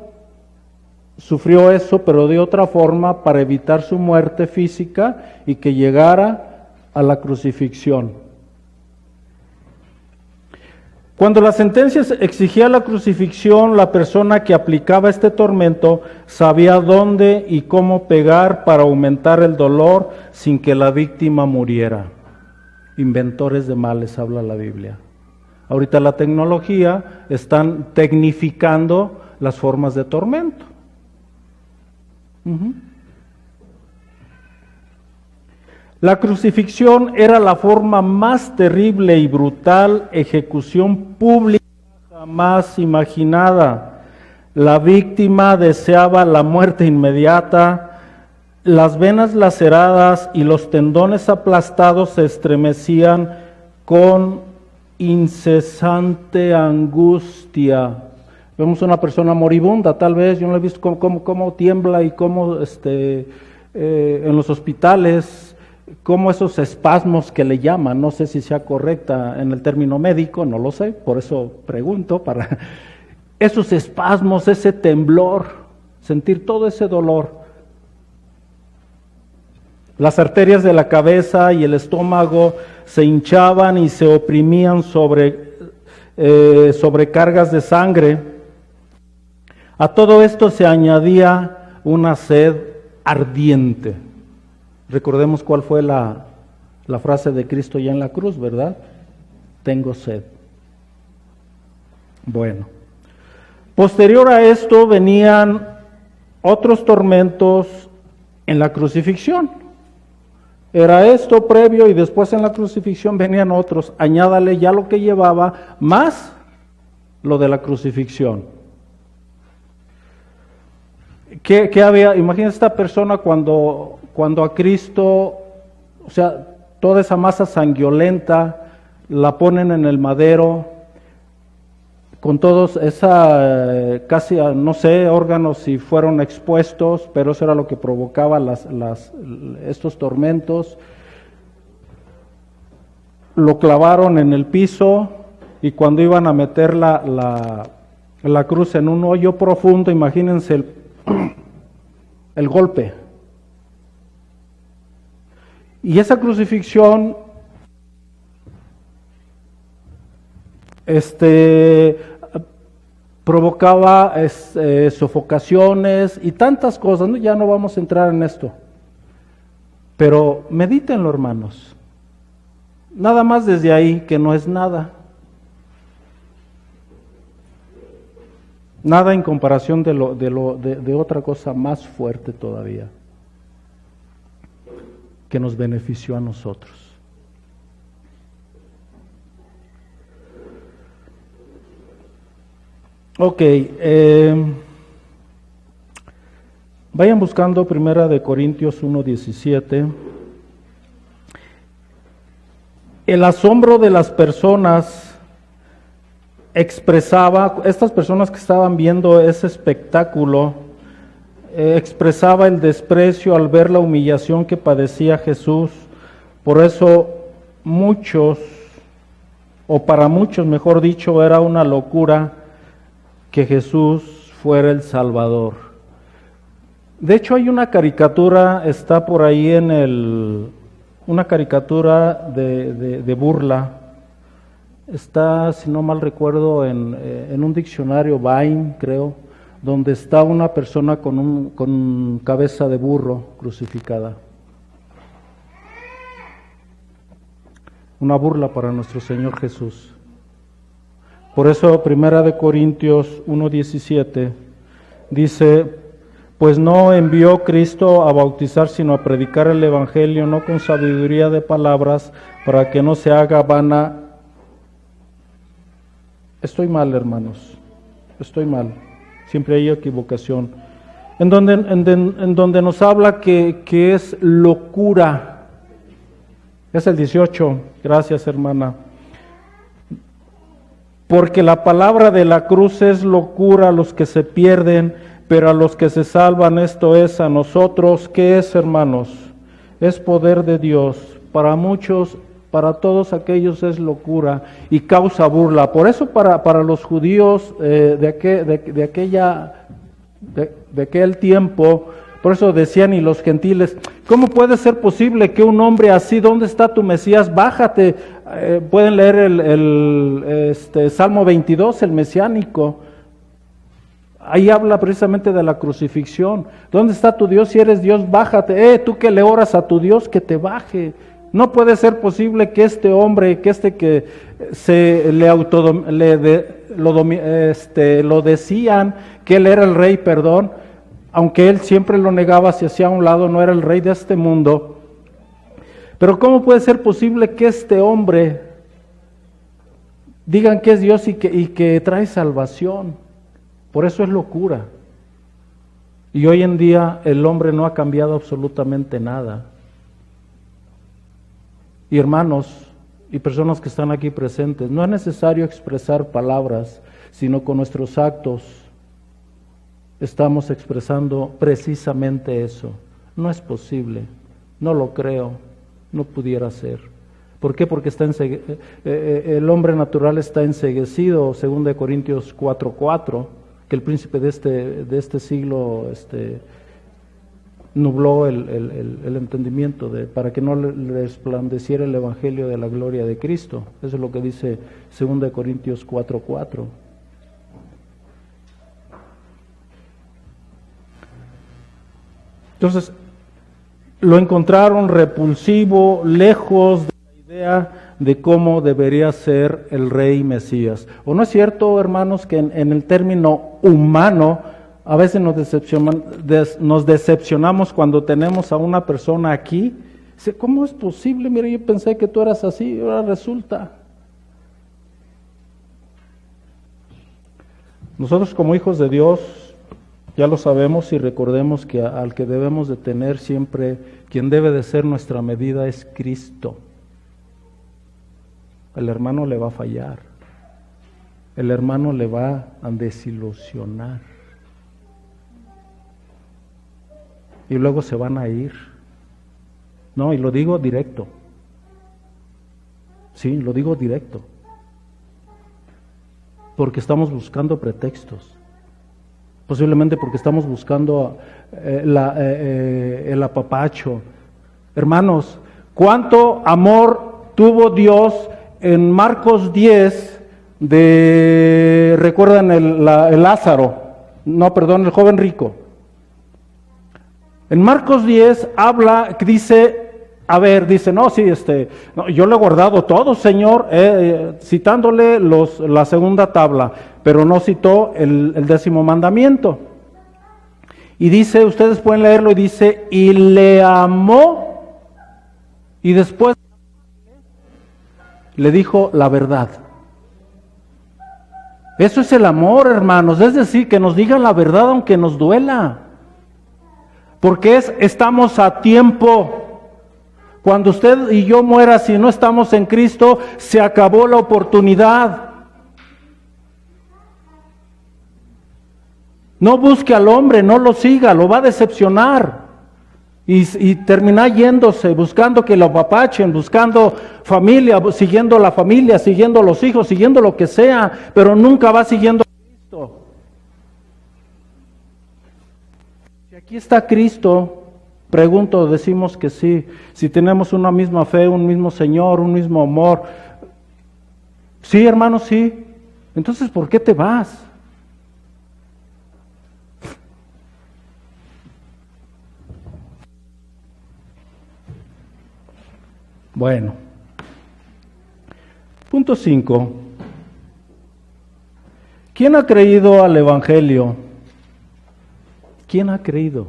Speaker 1: sufrió eso, pero de otra forma, para evitar su muerte física y que llegara a la crucifixión. Cuando la sentencia exigía la crucifixión, la persona que aplicaba este tormento sabía dónde y cómo pegar para aumentar el dolor sin que la víctima muriera. Inventores de males, habla la Biblia. Ahorita la tecnología están tecnificando las formas de tormento. La crucifixión era la forma más terrible y brutal ejecución pública jamás imaginada. La víctima deseaba la muerte inmediata, las venas laceradas y los tendones aplastados se estremecían con incesante angustia. Vemos una persona moribunda, tal vez, yo no he visto cómo tiembla y cómo en los hospitales, cómo esos espasmos que le llaman, no sé si sea correcta en el término médico, no lo sé, por eso pregunto, para esos espasmos, ese temblor, sentir todo ese dolor. Las arterias de la cabeza y el estómago se hinchaban y se oprimían sobre cargas de sangre. A todo esto se añadía una sed ardiente. Recordemos cuál fue la frase de Cristo ya en la cruz, ¿verdad? Tengo sed. Bueno, posterior a esto venían otros tormentos en la crucifixión. Era esto previo y después en la crucifixión venían otros. Añádale ya lo que llevaba más lo de la crucifixión. ¿Qué había? Imagínense esta persona cuando a Cristo, o sea, toda esa masa sanguinolenta, la ponen en el madero, con todos casi, no sé, órganos si fueron expuestos, pero eso era lo que provocaba estos tormentos. Lo clavaron en el piso y cuando iban a meter la cruz en un hoyo profundo, imagínense el golpe. Y esa crucifixión provocaba sofocaciones y tantas cosas, ¿no? Ya no vamos a entrar en esto. Pero medítenlo, hermanos. Nada más desde ahí, que no es nada. Nada en comparación de otra cosa más fuerte todavía, que nos benefició a nosotros. Ok, vayan buscando 1 Corintios 1:17. El asombro de las personas expresaba, estas personas que estaban viendo ese espectáculo, expresaba el desprecio al ver la humillación que padecía Jesús. Por eso muchos, o para muchos mejor dicho, era una locura que Jesús fuera el Salvador. De hecho hay una caricatura, está por ahí una caricatura de burla. Está, si no mal recuerdo, en un diccionario Vine, creo, donde está una persona con cabeza de burro crucificada. Una burla para nuestro Señor Jesús. Por eso, 1 Corintios 1:17 dice: pues no envió Cristo a bautizar, sino a predicar el Evangelio, no con sabiduría de palabras, para que no se haga vana. Estoy mal, hermanos, estoy mal, siempre hay equivocación. En donde nos habla que es locura, es el 18, gracias hermana. Porque la palabra de la cruz es locura a los que se pierden, pero a los que se salvan, esto es a nosotros. ¿Qué es, hermanos? Es poder de Dios. Para muchos, para todos aquellos es locura y causa burla. Por eso para los judíos de aquel tiempo, por eso decían, y los gentiles: ¿cómo puede ser posible que un hombre así, ¿dónde está tu Mesías? Bájate. Pueden leer el Salmo 22, el mesiánico. Ahí habla precisamente de la crucifixión. ¿Dónde está tu Dios? Si eres Dios, bájate. Tú que le oras a tu Dios, que te baje. No puede ser posible que este hombre, que se lo decían que él era el rey, perdón, aunque él siempre lo negaba, se hacía a un lado, no era el rey de este mundo. Pero ¿cómo puede ser posible que este hombre digan que es Dios y que trae salvación? Por eso es locura. Y hoy en día el hombre no ha cambiado absolutamente nada. Y hermanos y personas que están aquí presentes, no es necesario expresar palabras, sino con nuestros actos estamos expresando precisamente eso. No es posible, no lo creo, no pudiera ser. ¿Por qué? Porque el hombre natural está enceguecido, 2 Corintios 4:4, que el príncipe de este siglo nubló el entendimiento para que no les resplandeciera el evangelio de la gloria de Cristo. Eso es lo que dice 2 Corintios 4:4. Entonces, lo encontraron repulsivo, lejos de la idea de cómo debería ser el rey Mesías. ¿O no es cierto, hermanos, que en el término humano a veces nos decepcionamos cuando tenemos a una persona aquí? Dice: ¿cómo es posible? Mira, yo pensé que tú eras así y ahora resulta. Nosotros como hijos de Dios ya lo sabemos, y recordemos que al que debemos de tener siempre, quien debe de ser nuestra medida, es Cristo. El hermano le va a fallar, el hermano le va a desilusionar, y luego se van a ir. No, y lo digo directo. Sí, lo digo directo. Porque estamos buscando pretextos. Posiblemente porque estamos buscando el apapacho. Hermanos, ¿cuánto amor tuvo Dios en Marcos 10 recuerdan el joven rico? En Marcos 10 habla, dice, yo le he guardado todo, Señor, citándole la segunda tabla, pero no citó el 10º mandamiento. Y dice, ustedes pueden leerlo, y dice: y le amó, y después le dijo la verdad. Eso es el amor, hermanos, es decir, que nos digan la verdad aunque nos duela. Porque estamos a tiempo. Cuando usted y yo muera, si no estamos en Cristo, se acabó la oportunidad. No busque al hombre, no lo siga, lo va a decepcionar. Y termina yéndose, buscando que lo apapachen, buscando familia, siguiendo la familia, siguiendo los hijos, siguiendo lo que sea, pero nunca va siguiendo a Cristo. Si aquí está Cristo, pregunto, decimos que sí. Si tenemos una misma fe, un mismo Señor, un mismo amor. Sí, hermano, sí. Entonces, ¿por qué te vas? Bueno. Punto 5. ¿Quién ha creído al Evangelio? ¿Quién ha creído?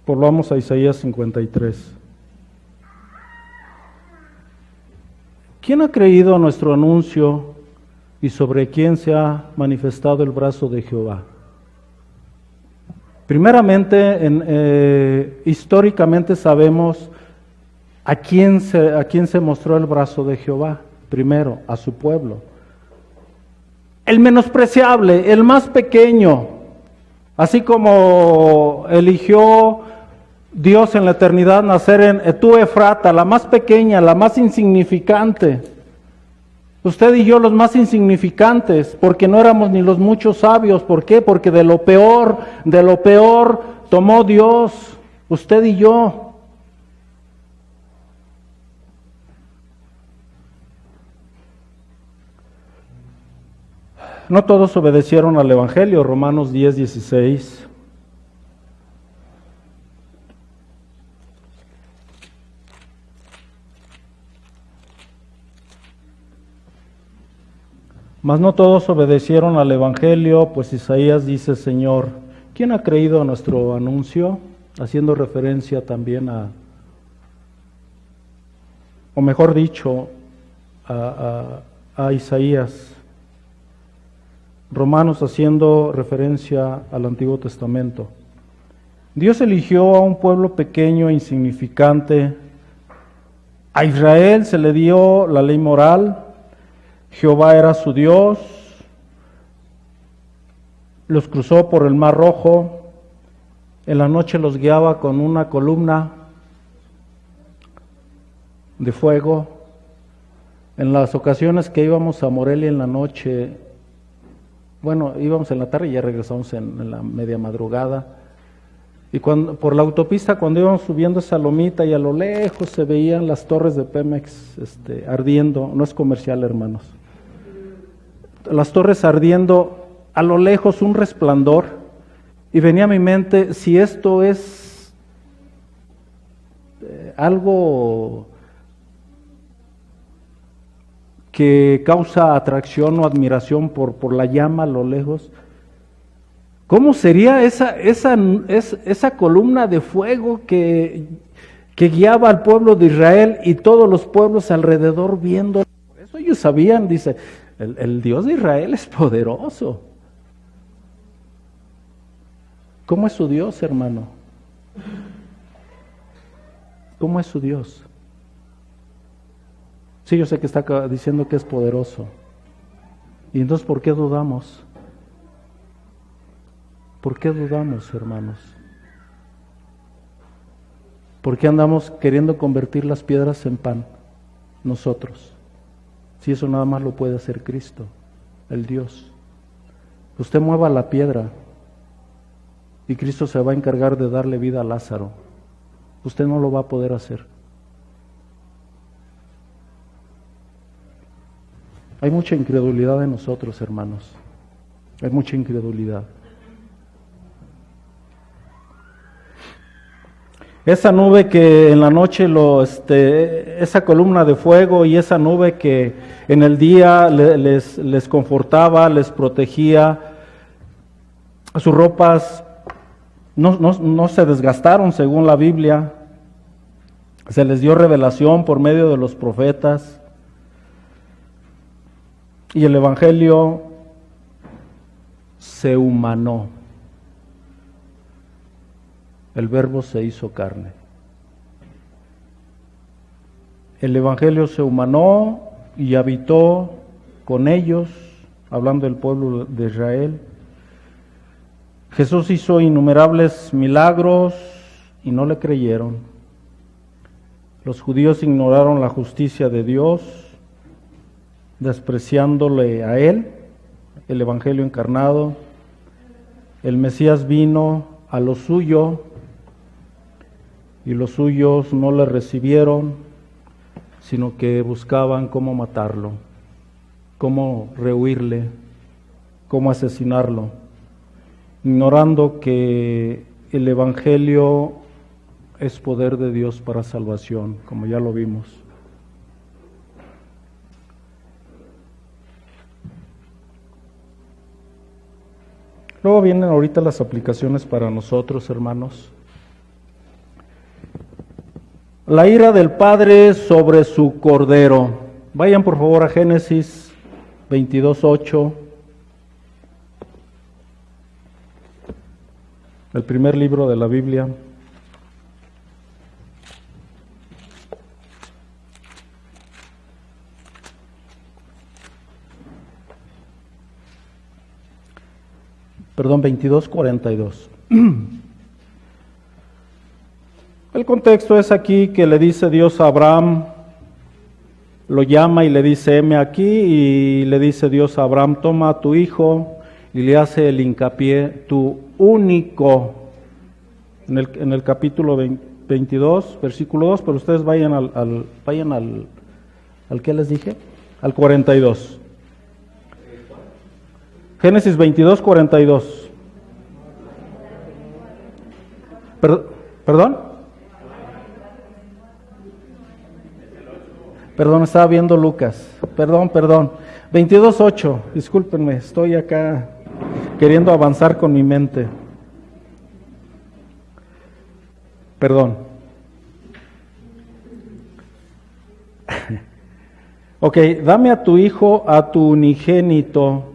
Speaker 1: Volvamos a Isaías 53. ¿Quién ha creído a nuestro anuncio y sobre quién se ha manifestado el brazo de Jehová? Primeramente, históricamente sabemos a quién se mostró el brazo de Jehová. Primero, a su pueblo. El menospreciable, el más pequeño, así como eligió Dios en la eternidad nacer en tú Efrata, la más pequeña, la más insignificante. Usted y yo los más insignificantes, porque no éramos ni los muchos sabios. ¿Por qué? Porque de lo peor tomó Dios, usted y yo. No todos obedecieron al Evangelio, Romanos 10:16. Mas no todos obedecieron al Evangelio, pues Isaías dice, Señor, ¿quién ha creído a nuestro anuncio? Haciendo referencia también o mejor dicho, a Isaías. Romanos haciendo referencia al Antiguo Testamento. Dios eligió a un pueblo pequeño e insignificante. A Israel se le dio la ley moral. Jehová era su Dios. Los cruzó por el Mar Rojo. En la noche los guiaba con una columna de fuego. En las ocasiones que íbamos a Morelia en la noche, bueno, íbamos en la tarde y ya regresamos en la media madrugada. Y por la autopista, cuando íbamos subiendo esa lomita y a lo lejos se veían las torres de Pemex ardiendo. No es comercial, hermanos. Las torres ardiendo, a lo lejos un resplandor. Y venía a mi mente, si esto es algo que causa atracción o admiración por la llama a lo lejos, ¿cómo sería esa columna de fuego que guiaba al pueblo de Israel y todos los pueblos alrededor viendo? Por eso ellos sabían, dice, el Dios de Israel es poderoso. ¿Cómo es su Dios, hermano? ¿Cómo es su Dios? Sí, yo sé que está diciendo que es poderoso. ¿Y entonces por qué dudamos? ¿Por qué dudamos, hermanos? ¿Por qué andamos queriendo convertir las piedras en pan nosotros? Si eso nada más lo puede hacer Cristo, el Dios. Usted mueva la piedra y Cristo se va a encargar de darle vida a Lázaro. Usted no lo va a poder hacer. Hay mucha incredulidad en nosotros, hermanos. Hay mucha incredulidad. Esa nube que en la noche, esa columna de fuego y esa nube que en el día les confortaba, les protegía, sus ropas no se desgastaron según la Biblia, se les dio revelación por medio de los profetas. Y el Evangelio se humanó. El Verbo se hizo carne. El Evangelio se humanó y habitó con ellos, hablando del pueblo de Israel. Jesús hizo innumerables milagros y no le creyeron. Los judíos ignoraron la justicia de Dios, despreciándole a Él, el Evangelio encarnado. El Mesías vino a lo suyo y los suyos no le recibieron, sino que buscaban cómo matarlo, cómo rehuirle, cómo asesinarlo, ignorando que el Evangelio es poder de Dios para salvación, como ya lo vimos. Luego vienen ahorita las aplicaciones para nosotros, hermanos. La ira del Padre sobre su Cordero. Vayan por favor a Génesis 22:8. El primer libro de la Biblia. Perdón, 22:42. El contexto es aquí que le dice Dios a Abraham, lo llama y le dice, heme aquí, y le dice Dios a Abraham, toma a tu hijo, y le hace el hincapié, tu único, en el capítulo 22, versículo 2, pero ustedes vayan al ¿qué les dije? Al 42. Génesis 22:42. ¿Perdón? Perdón, estaba viendo Lucas. Perdón. 22:8. Discúlpenme, estoy acá queriendo avanzar con mi mente. Perdón. Ok, dame a tu hijo, a tu unigénito,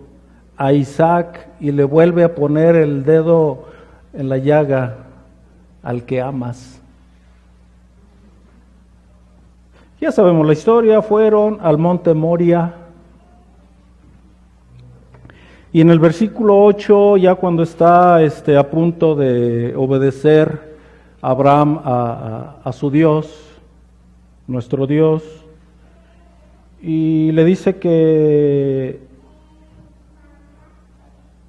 Speaker 1: a Isaac, y le vuelve a poner el dedo en la llaga al que amas. Ya sabemos la historia, fueron al monte Moria. Y en el versículo 8, ya cuando está a punto de obedecer Abraham a su Dios, nuestro Dios, y le dice que,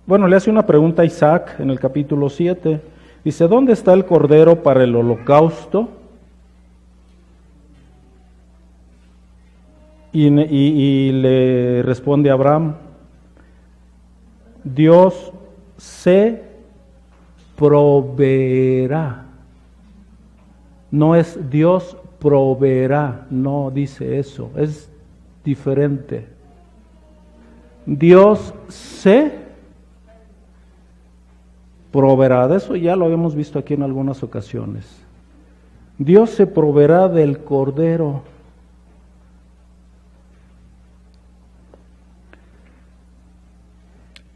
Speaker 1: bueno, le hace una pregunta a Isaac en el capítulo 7. Dice, ¿dónde está el cordero para el holocausto? Y le responde Abraham, Dios se proveerá. No es Dios proveerá, no dice eso, es diferente. Dios se proveerá, de eso ya lo habíamos visto aquí en algunas ocasiones. Dios se proveerá del cordero.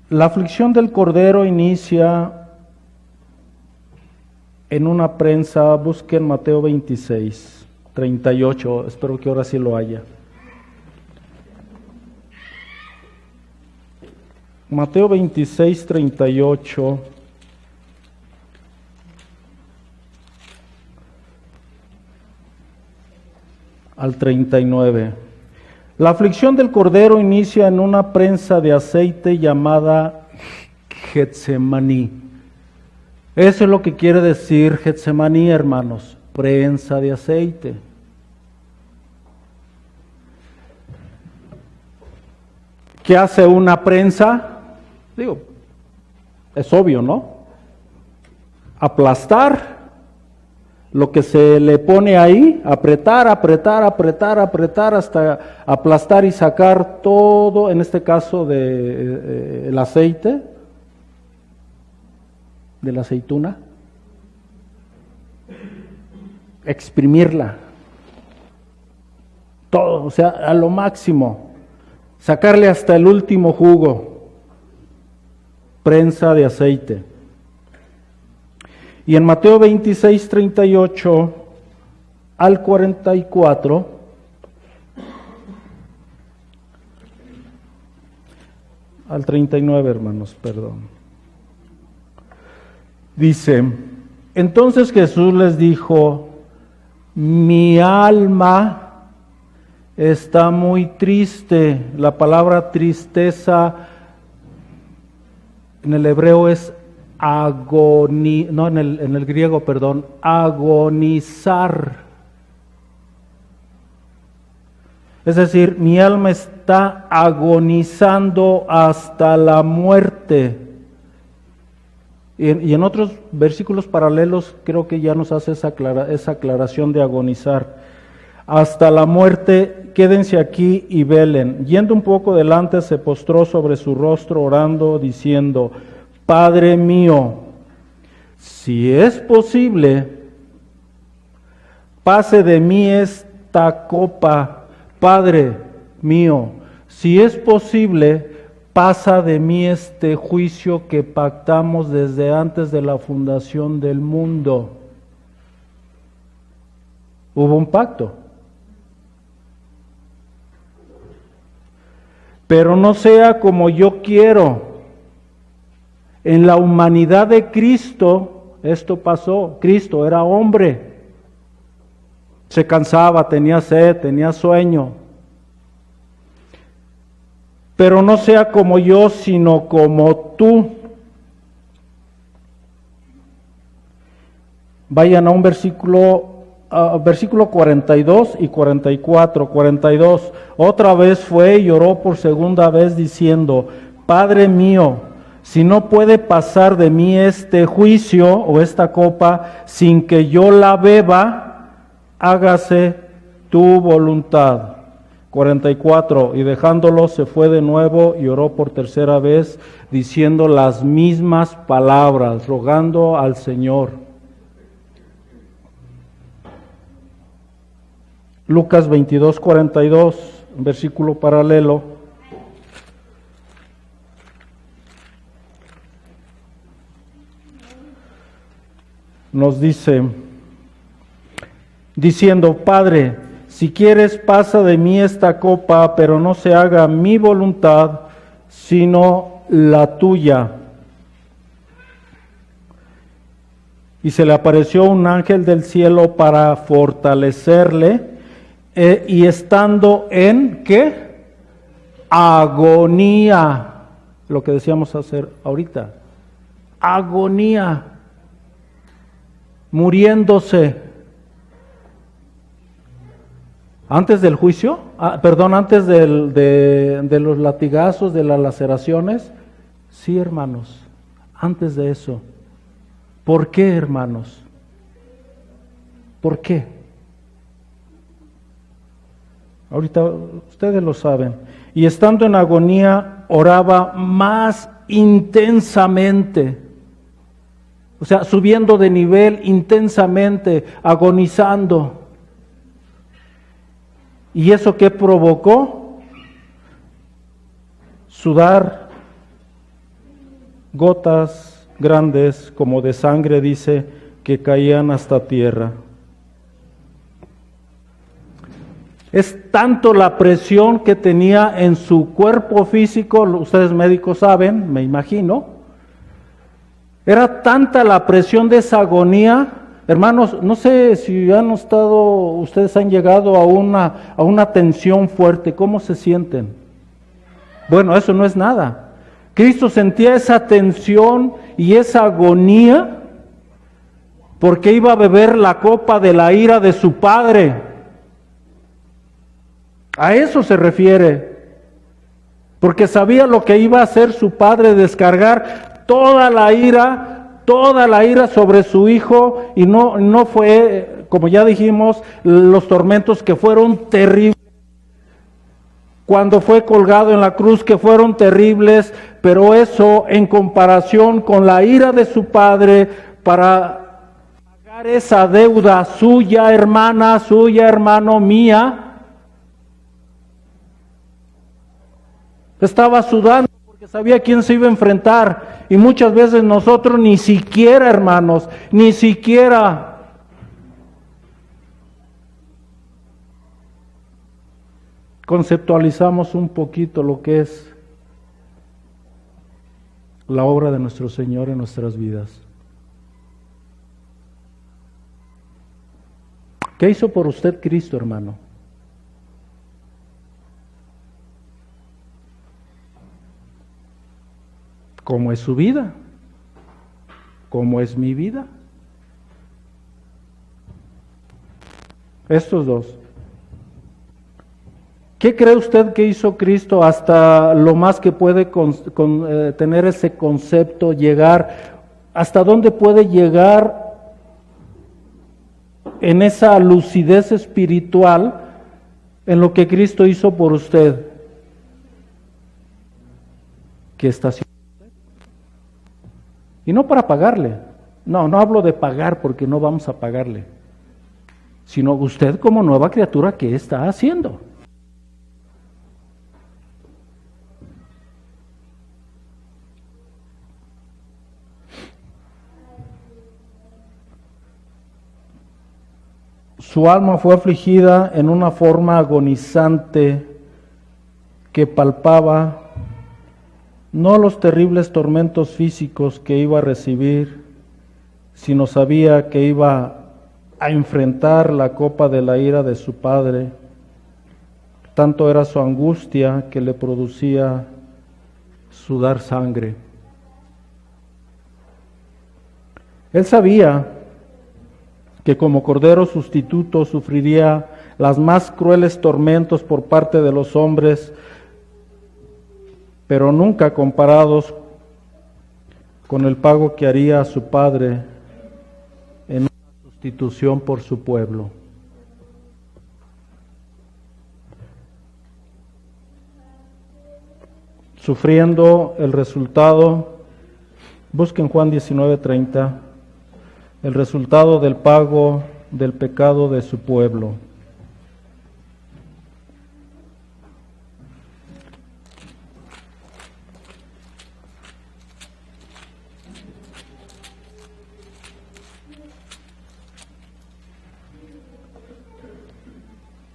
Speaker 1: La aflicción del cordero inicia en una prensa, busquen Mateo 26:38, espero que ahora sí lo haya. Mateo 26:38. Al 39. La aflicción del cordero inicia en una prensa de aceite llamada Getsemaní. Eso es lo que quiere decir Getsemaní, hermanos, prensa de aceite. ¿Qué hace una prensa? Digo, es obvio, ¿no? Aplastar lo que se le pone ahí, apretar hasta aplastar y sacar todo, en este caso el aceite, de la aceituna, exprimirla, todo, o sea, a lo máximo, sacarle hasta el último jugo, prensa de aceite. Y en Mateo 26:38 al 44, al 39, hermanos, perdón. Dice, entonces Jesús les dijo, mi alma está muy triste. La palabra tristeza en el hebreo es en el griego, perdón, agonizar. Es decir, mi alma está agonizando hasta la muerte. Y en otros versículos paralelos creo que ya nos hace esa aclaración de agonizar. Hasta la muerte, quédense aquí y velen. Yendo un poco delante, se postró sobre su rostro orando, diciendo, Padre mío, si es posible, pase de mí esta copa. Padre mío, si es posible, pasa de mí este juicio que pactamos desde antes de la fundación del mundo. Hubo un pacto. Pero no sea como yo quiero. En la humanidad de Cristo, esto pasó. Cristo era hombre. Se cansaba, tenía sed, tenía sueño. Pero no sea como yo, sino como tú. Vayan a un versículo 42 y 44. 42. Otra vez fue y lloró por segunda vez diciendo, Padre mío, si no puede pasar de mí este juicio o esta copa sin que yo la beba, hágase tu voluntad. 44. Y dejándolo se fue de nuevo y oró por tercera vez, diciendo las mismas palabras, rogando al Señor. Lucas 22, 42, versículo paralelo. Nos dice, diciendo, Padre, si quieres, pasa de mí esta copa, pero no se haga mi voluntad, sino la tuya. Y se le apareció un ángel del cielo para fortalecerle, y estando en, ¿qué? Agonía, lo que decíamos hacer ahorita, agonía, muriéndose. Antes del juicio, antes de los latigazos, de las laceraciones, sí, hermanos, antes de eso. ¿Por qué, hermanos? ¿Por qué? Ahorita ustedes lo saben. Y estando en agonía, oraba más intensamente. O sea, subiendo de nivel intensamente, agonizando. ¿Y eso qué provocó? Sudar gotas grandes como de sangre, dice, que caían hasta tierra. Es tanto la presión que tenía en su cuerpo físico, ustedes médicos saben, me imagino, era tanta la presión de esa agonía. Hermanos, no sé si ustedes han llegado a una tensión fuerte, ¿cómo se sienten? Bueno, eso no es nada. Cristo sentía esa tensión y esa agonía porque iba a beber la copa de la ira de su Padre. A eso se refiere. Porque sabía lo que iba a hacer su Padre, descargar toda la ira sobre su Hijo, y no fue, como ya dijimos, los tormentos que fueron terribles, cuando fue colgado en la cruz, que fueron terribles, pero eso en comparación con la ira de su Padre para pagar esa deuda suya, hermana, suya, hermano, mía. Estaba sudando porque sabía quién se iba a enfrentar. Y muchas veces nosotros ni siquiera, hermanos, ni siquiera conceptualizamos un poquito lo que es la obra de nuestro Señor en nuestras vidas. ¿Qué hizo por usted Cristo, hermano? ¿Cómo es su vida? ¿Cómo es mi vida? Estos dos. ¿Qué cree usted que hizo Cristo hasta lo más que puede tener ese concepto, llegar? ¿Hasta dónde puede llegar en esa lucidez espiritual en lo que Cristo hizo por usted? ¿Qué está haciendo usted? Y no para pagarle. No hablo de pagar porque no vamos a pagarle. Sino usted como nueva criatura, ¿qué está haciendo? Su alma fue afligida en una forma agonizante que palpaba no los terribles tormentos físicos que iba a recibir, sino sabía que iba a enfrentar la copa de la ira de su Padre. Tanto era su angustia que le producía sudar sangre. Él sabía que como cordero sustituto sufriría las más crueles tormentos por parte de los hombres, pero nunca comparados con el pago que haría a su Padre en una sustitución por su pueblo. Sufriendo el resultado, busquen Juan 19:30, el resultado del pago del pecado de su pueblo.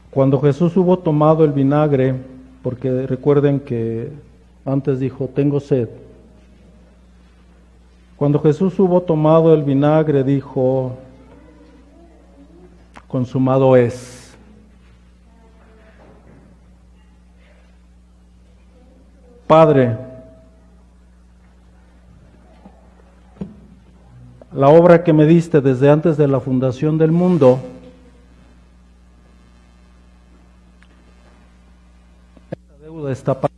Speaker 1: Cuando Jesús hubo tomado el vinagre, porque recuerden que antes dijo, tengo sed. Cuando Jesús hubo tomado el vinagre, dijo, consumado es. Padre, la obra que me diste desde antes de la fundación del mundo, esta deuda está pagada.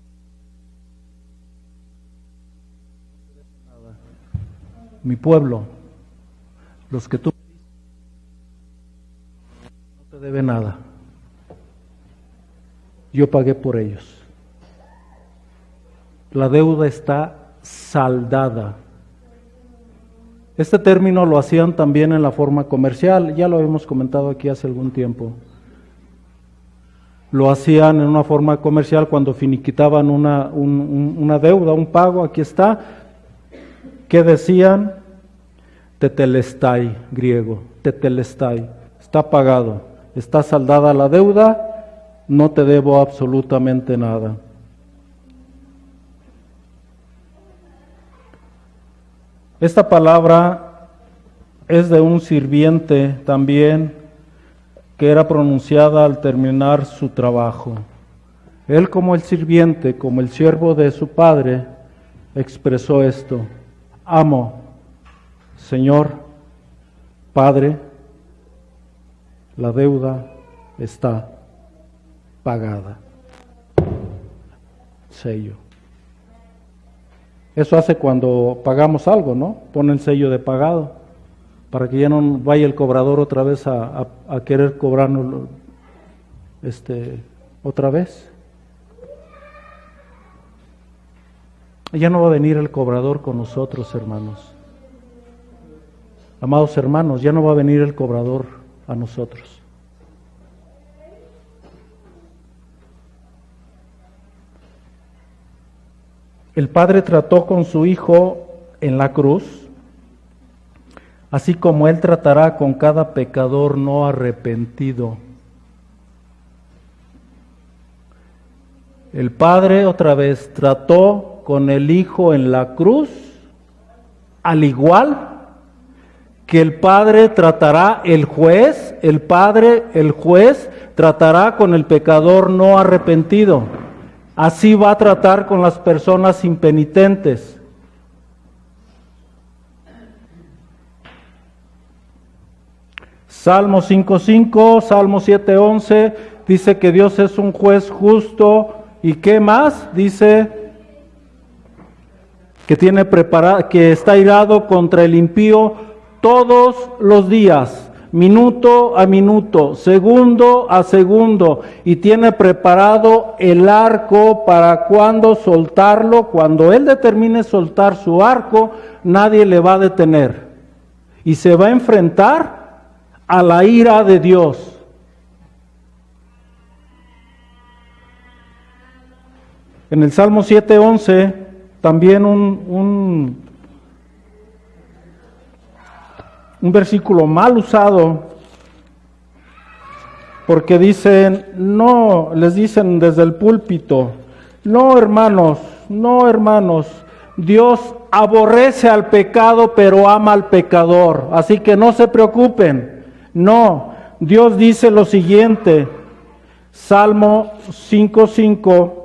Speaker 1: Mi pueblo, los que tú no te deben nada. Yo pagué por ellos. La deuda está saldada. Este término lo hacían también en la forma comercial, ya lo habíamos comentado aquí hace algún tiempo. Lo hacían en una forma comercial cuando finiquitaban una deuda, un pago, aquí está. ¿Qué decían? Tetelestai, griego, tetelestai, está pagado, está saldada la deuda, no te debo absolutamente nada. Esta palabra es de un sirviente también que era pronunciada al terminar su trabajo. Él como el sirviente, como el siervo de su padre, expresó esto: amo, Señor, Padre, la deuda está pagada. Sello. Eso hace cuando pagamos algo, ¿no? Pone el sello de pagado, para que ya no vaya el cobrador otra vez a querer cobrarnos otra vez. Ya no va a venir el cobrador con nosotros, hermanos. Amados hermanos, ya no va a venir el cobrador a nosotros. El Padre trató con su Hijo en la cruz, así como Él tratará con cada pecador no arrepentido. El Padre otra vez trató con el Hijo en la cruz, al igual que el juez tratará con el pecador no arrepentido. Así va a tratar con las personas impenitentes. Salmo 5:5, Salmo 7:11 dice que Dios es un juez justo. ¿Y qué más? Dice que está irado contra el impío todos los días, minuto a minuto, segundo a segundo, y tiene preparado el arco para cuando soltarlo. Cuando Él determine soltar su arco, nadie le va a detener. Y se va a enfrentar a la ira de Dios. En el Salmo 7:11, también un versículo mal usado, porque les dicen desde el púlpito, no hermanos, Dios aborrece al pecado, pero ama al pecador, así que no se preocupen. No, Dios dice lo siguiente, Salmo 5:5,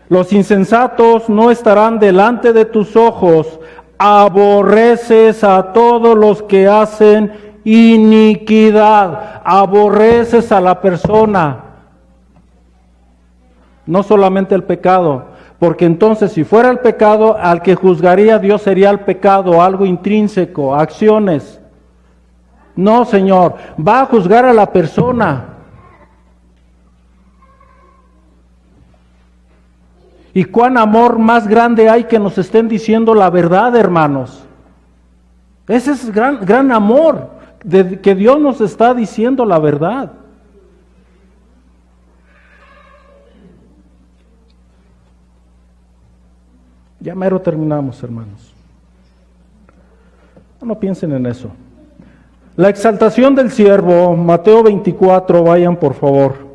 Speaker 1: los insensatos no estarán delante de tus ojos, aborreces a todos los que hacen iniquidad, aborreces a la persona, no solamente el pecado, porque entonces si fuera el pecado, al que juzgaría Dios sería el pecado, algo intrínseco, acciones. No, Señor, va a juzgar a la persona. ¿Y cuán amor más grande hay que nos estén diciendo la verdad, hermanos? Ese es gran amor, que Dios nos está diciendo la verdad. Ya mero terminamos, hermanos. No piensen en eso. La exaltación del siervo, Mateo 24, vayan por favor.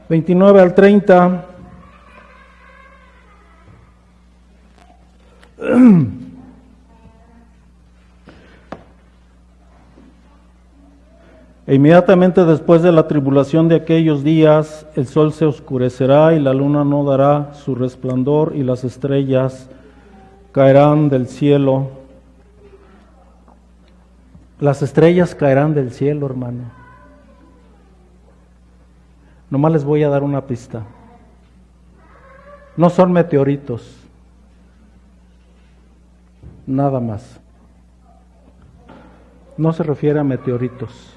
Speaker 1: (29 al 30). E inmediatamente después de la tribulación de aquellos días, el sol se oscurecerá y la luna no dará su resplandor y las estrellas caerán del cielo. Las estrellas caerán del cielo, hermano. Nomás les voy a dar una pista. No son meteoritos. Nada más. No se refiere a meteoritos.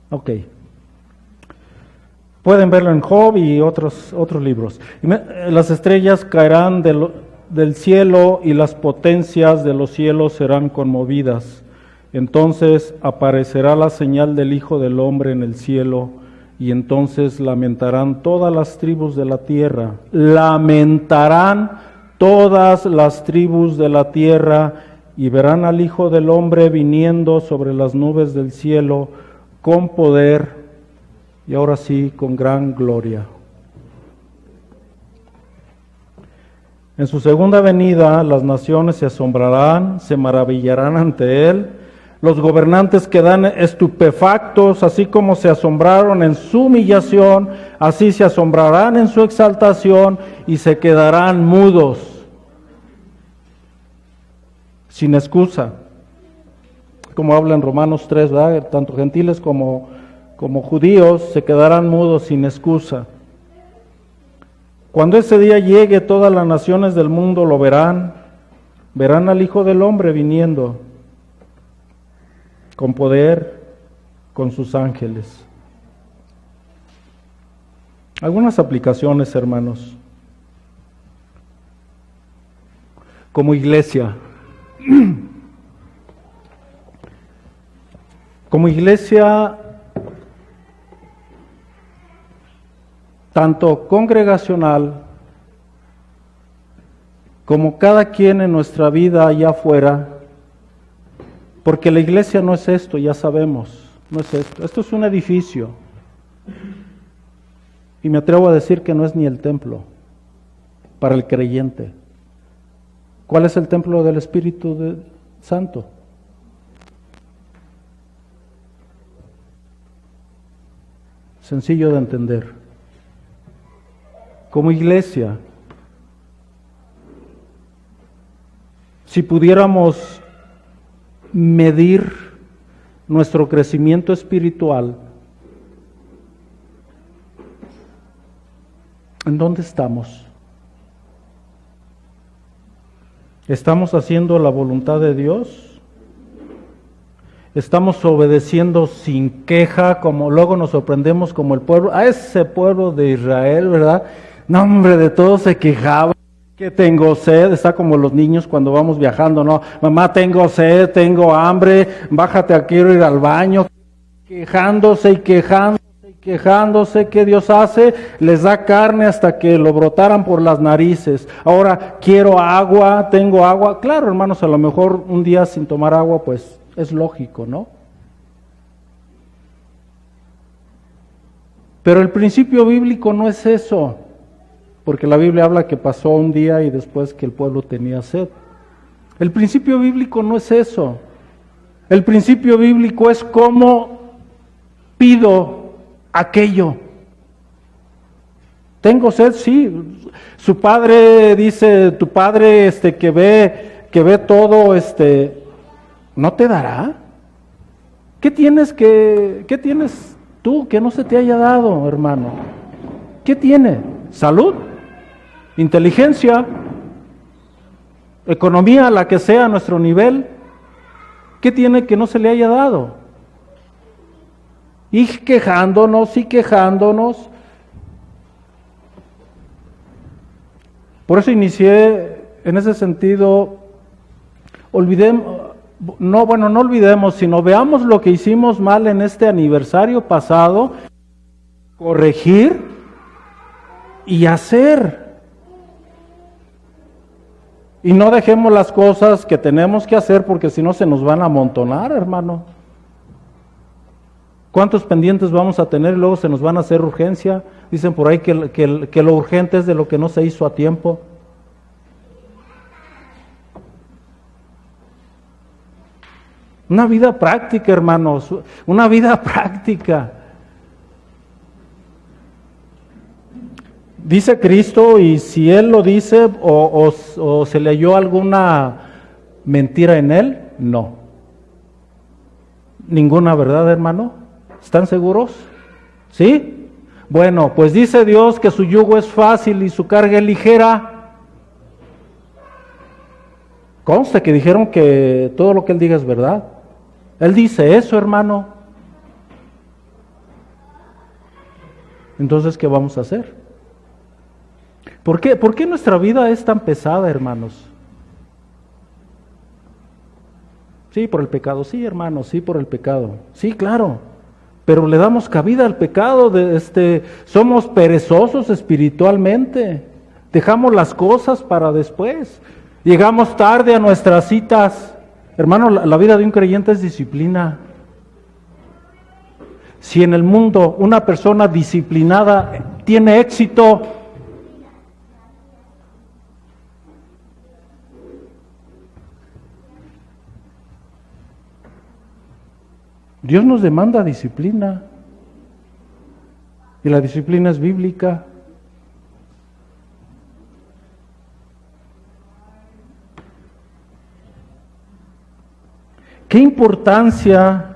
Speaker 1: Ok. Pueden verlo en Job y otros libros. Las estrellas caerán del cielo y las potencias de los cielos serán conmovidas. Entonces aparecerá la señal del Hijo del Hombre en el cielo. Y entonces lamentarán todas las tribus de la tierra. Lamentarán todas las tribus de la tierra y verán al Hijo del Hombre viniendo sobre las nubes del cielo con poder y ahora sí con gran gloria. En su segunda venida las naciones se asombrarán, se maravillarán ante Él. Los gobernantes quedan estupefactos, así como se asombraron en su humillación, así se asombrarán en su exaltación y se quedarán mudos, sin excusa. Como habla en Romanos 3, ¿verdad? Tanto gentiles como judíos se quedarán mudos sin excusa. Cuando ese día llegue, todas las naciones del mundo lo verán al Hijo del Hombre viniendo con poder, con sus ángeles. Algunas aplicaciones, hermanos. Como iglesia, tanto congregacional como cada quien en nuestra vida allá afuera, porque la iglesia no es esto, ya sabemos. no es esto. Esto es un edificio. Y me atrevo a decir que no es ni el templo para el creyente. ¿Cuál es el templo del Espíritu Santo? Sencillo de entender. Como iglesia, si pudiéramos medir nuestro crecimiento espiritual, ¿en dónde estamos? ¿Estamos haciendo la voluntad de Dios? ¿Estamos obedeciendo sin queja, como luego nos sorprendemos como el pueblo, a ese pueblo de Israel, ¿verdad? No, hombre, de todo se quejaba, que tengo sed, está como los niños cuando vamos viajando, ¿no? Mamá, tengo sed, tengo hambre, bájate, quiero ir al baño, quejándose y quejándose. Quejándose, ¿qué Dios hace? Les da carne hasta que lo brotaran por las narices. Ahora quiero agua, tengo agua. Claro, hermanos, a lo mejor un día sin tomar agua, pues es lógico, ¿no? Pero el principio bíblico no es eso, porque la Biblia habla que pasó un día y después que el pueblo tenía sed. El principio bíblico no es eso. El principio bíblico es cómo pido aquello. Tengo sed, sí. Su padre dice, tu padre que ve todo, ¿no te dará? ¿Qué tienes tú que no se te haya dado, hermano? ¿Qué tiene? ¿Salud? ¿Inteligencia? ¿Economía, la que sea a nuestro nivel? ¿Qué tiene que no se le haya dado? Y quejándonos. Por eso inicié en ese sentido, no olvidemos, sino veamos lo que hicimos mal en este aniversario pasado, corregir y hacer. Y no dejemos las cosas que tenemos que hacer porque si no se nos van a amontonar, hermano. ¿Cuántos pendientes vamos a tener y luego se nos van a hacer urgencia? Dicen por ahí que lo urgente es de lo que no se hizo a tiempo. Una vida práctica, hermanos, una vida práctica. Dice Cristo, y si Él lo dice o se le halló alguna mentira en Él, no. Ninguna, ¿verdad, hermano? ¿Están seguros? ¿Sí? Bueno, pues dice Dios que su yugo es fácil y su carga es ligera. Conste que dijeron que todo lo que Él diga es verdad. Él dice eso, hermano. Entonces, ¿qué vamos a hacer? ¿Por qué nuestra vida es tan pesada, hermanos? Sí, por el pecado. Sí, hermanos, sí, por el pecado. Sí, claro. Pero le damos cabida al pecado, somos perezosos espiritualmente, dejamos las cosas para después, llegamos tarde a nuestras citas. Hermano, la vida de un creyente es disciplina. Si en el mundo una persona disciplinada tiene éxito, Dios nos demanda disciplina, y la disciplina es bíblica. ¿Qué importancia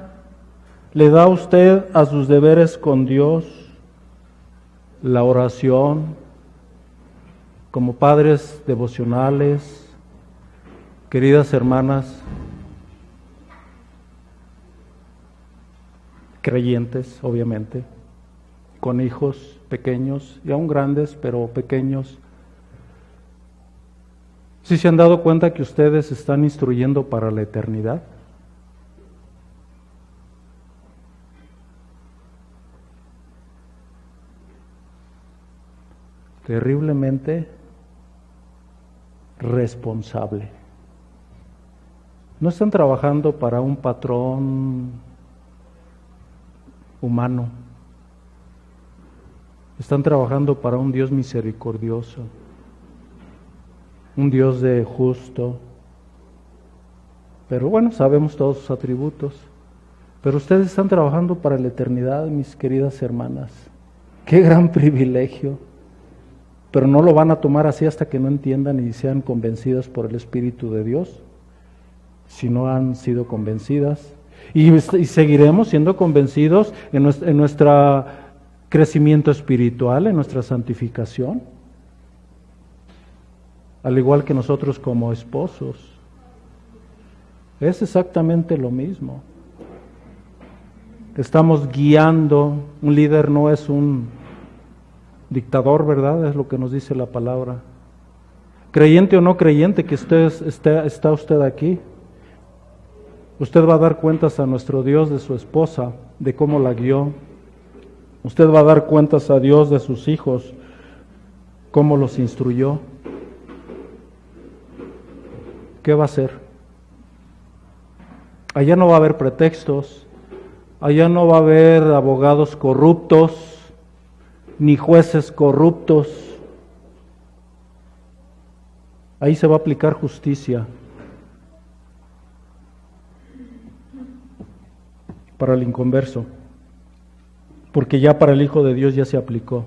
Speaker 1: le da usted a sus deberes con Dios? La oración, como padres devocionales, queridas hermanas, creyentes, obviamente, con hijos pequeños y aún grandes, pero pequeños. ¿Sí se han dado cuenta que ustedes están instruyendo para la eternidad? Terriblemente responsable. No están trabajando para un patrón humano. Están trabajando para un Dios misericordioso, un Dios de justo. Pero bueno, sabemos todos sus atributos. Pero ustedes están trabajando para la eternidad, mis queridas hermanas. ¡Qué gran privilegio! Pero no lo van a tomar así hasta que no entiendan y sean convencidas por el Espíritu de Dios. Si no han sido convencidas. Y seguiremos siendo convencidos en nuestro crecimiento espiritual, en nuestra santificación. Al igual que nosotros como esposos. Es exactamente lo mismo. Estamos guiando. Un líder no es un dictador, ¿verdad? Es lo que nos dice la palabra. Creyente o no creyente que está usted aquí. Usted va a dar cuentas a nuestro Dios de su esposa, de cómo la guió. Usted va a dar cuentas a Dios de sus hijos, cómo los instruyó. ¿Qué va a hacer? Allá no va a haber pretextos, allá no va a haber abogados corruptos, ni jueces corruptos. Ahí se va a aplicar justicia para el inconverso, porque ya para el Hijo de Dios ya se aplicó.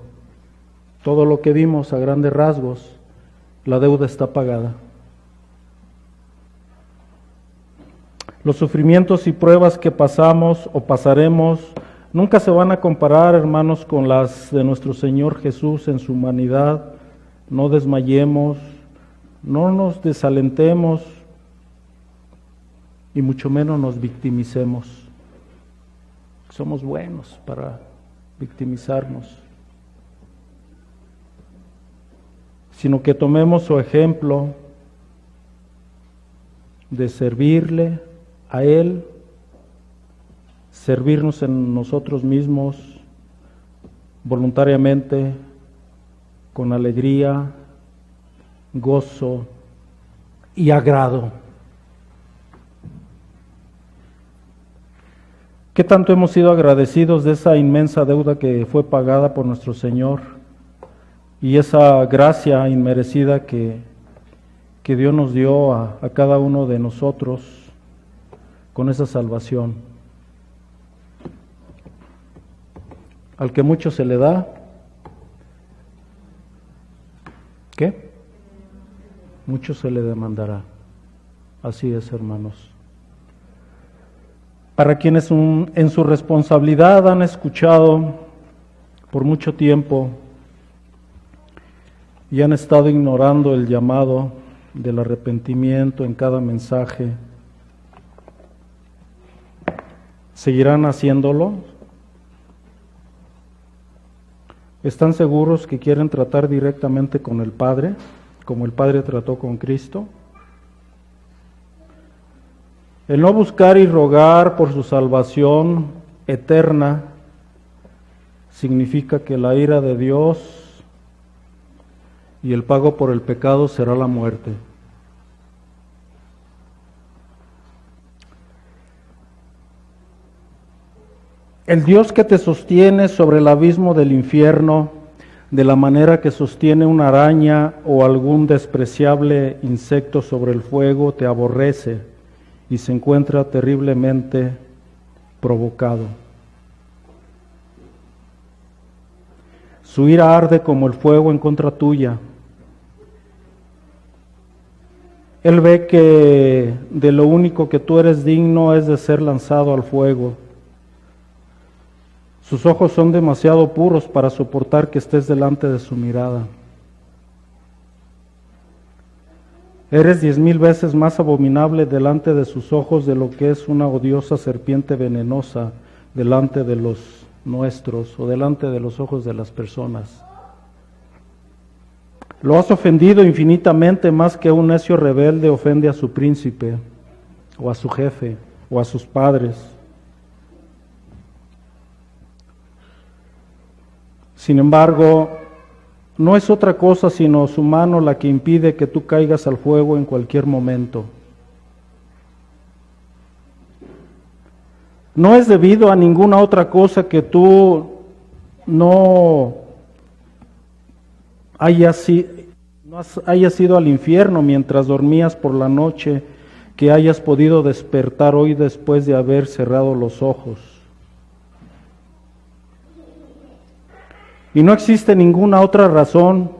Speaker 1: Todo lo que vimos a grandes rasgos, la deuda está pagada. Los sufrimientos y pruebas que pasamos o pasaremos nunca se van a comparar, hermanos, con las de nuestro Señor Jesús en su humanidad. No desmayemos, no nos desalentemos y mucho menos nos victimicemos. Somos buenos para victimizarnos, sino que tomemos su ejemplo de servirle a Él, servirnos en nosotros mismos voluntariamente, con alegría, gozo y agrado. ¿Qué tanto hemos sido agradecidos de esa inmensa deuda que fue pagada por nuestro Señor y esa gracia inmerecida que Dios nos dio a cada uno de nosotros con esa salvación? Al que mucho se le da, ¿qué? Mucho se le demandará. Así es, hermanos. Para quienes en su responsabilidad han escuchado por mucho tiempo y han estado ignorando el llamado del arrepentimiento en cada mensaje, ¿seguirán haciéndolo? ¿Están seguros que quieren tratar directamente con el Padre, como el Padre trató con Cristo? El no buscar y rogar por su salvación eterna significa que la ira de Dios y el pago por el pecado será la muerte. El Dios que te sostiene sobre el abismo del infierno, de la manera que sostiene una araña o algún despreciable insecto sobre el fuego, te aborrece y se encuentra terriblemente provocado. Su ira arde como el fuego en contra tuya. Él ve que de lo único que tú eres digno es de ser lanzado al fuego. Sus ojos son demasiado puros para soportar que estés delante de su mirada. Eres 10,000 veces más abominable delante de sus ojos de lo que es una odiosa serpiente venenosa delante de los nuestros o delante de los ojos de las personas. Lo has ofendido infinitamente más que un necio rebelde ofende a su príncipe o a su jefe o a sus padres. Sin embargo, no es otra cosa sino su mano la que impide que tú caigas al fuego en cualquier momento. No es debido a ninguna otra cosa que tú no hayas ido al infierno mientras dormías por la noche, que hayas podido despertar hoy después de haber cerrado los ojos. Y no existe ninguna otra razón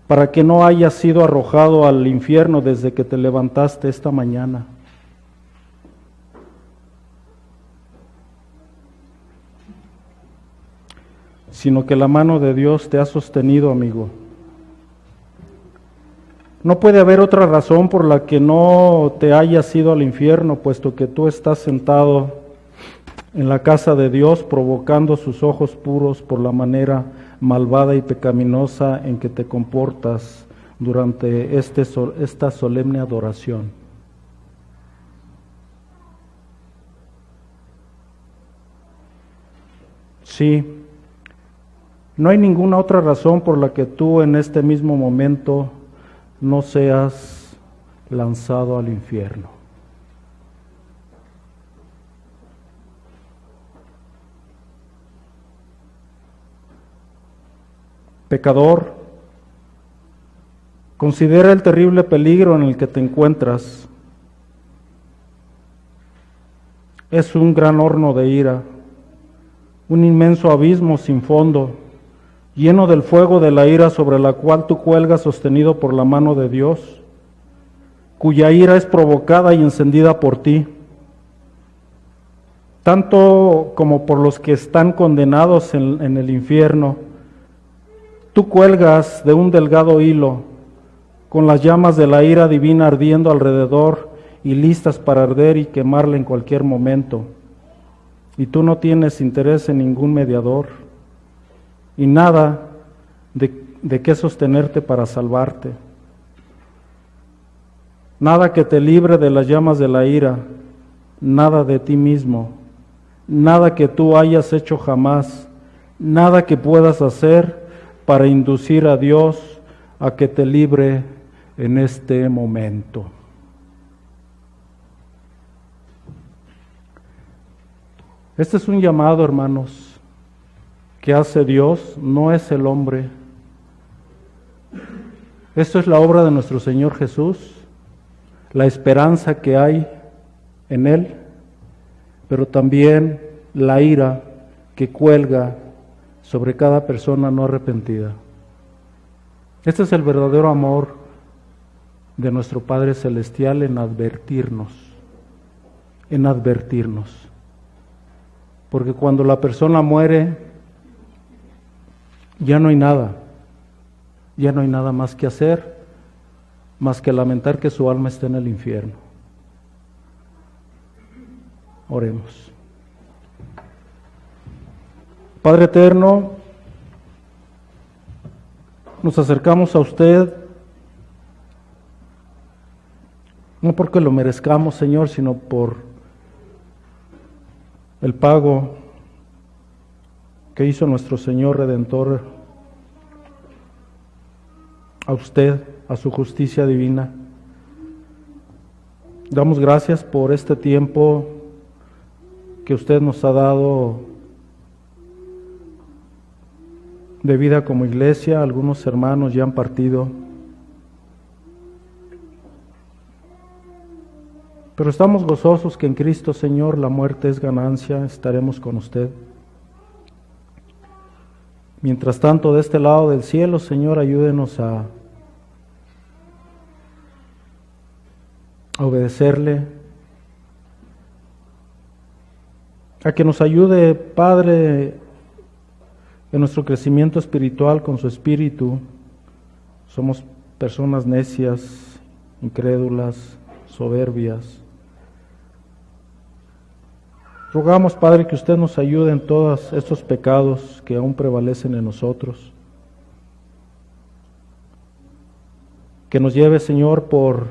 Speaker 1: para que no hayas sido arrojado al infierno desde que te levantaste esta mañana. Sino que la mano de Dios te ha sostenido, amigo. No puede haber otra razón por la que no te hayas ido al infierno, puesto que tú estás sentado en la casa de Dios provocando sus ojos puros por la manera malvada y pecaminosa en que te comportas durante esta solemne adoración. Sí, no hay ninguna otra razón por la que tú en este mismo momento no seas lanzado al infierno. Pecador, considera el terrible peligro en el que te encuentras. Es un gran horno de ira, un inmenso abismo sin fondo, lleno del fuego de la ira sobre la cual tú cuelgas sostenido por la mano de Dios, cuya ira es provocada y encendida por ti, tanto como por los que están condenados en el infierno. Tú cuelgas de un delgado hilo, con las llamas de la ira divina ardiendo alrededor y listas para arder y quemarla en cualquier momento. Y tú no tienes interés en ningún mediador y nada de qué sostenerte para salvarte. Nada que te libre de las llamas de la ira, nada de ti mismo, nada que tú hayas hecho jamás, nada que puedas hacer para inducir a Dios a que te libre en este momento. Este es un llamado, hermanos, que hace Dios, no es el hombre. Esto es la obra de nuestro Señor Jesús, la esperanza que hay en Él, pero también la ira que cuelga sobre cada persona no arrepentida. Este es el verdadero amor de nuestro Padre Celestial en advertirnos. Porque cuando la persona muere, ya no hay nada más que hacer, más que lamentar que su alma está en el infierno. Oremos. Padre eterno, nos acercamos a usted, no porque lo merezcamos, Señor, sino por el pago que hizo nuestro Señor Redentor a usted, a su justicia divina. Damos gracias por este tiempo que usted nos ha dado de vida como iglesia. Algunos hermanos ya han partido, pero estamos gozosos que en Cristo, Señor, la muerte es ganancia. Estaremos con usted. Mientras tanto, de este lado del cielo, Señor, ayúdenos a obedecerle, a que nos ayude, Padre, en nuestro crecimiento espiritual con su Espíritu. Somos personas necias, incrédulas, soberbias. Rogamos, Padre, que usted nos ayude en todos estos pecados que aún prevalecen en nosotros. Que nos lleve, Señor, por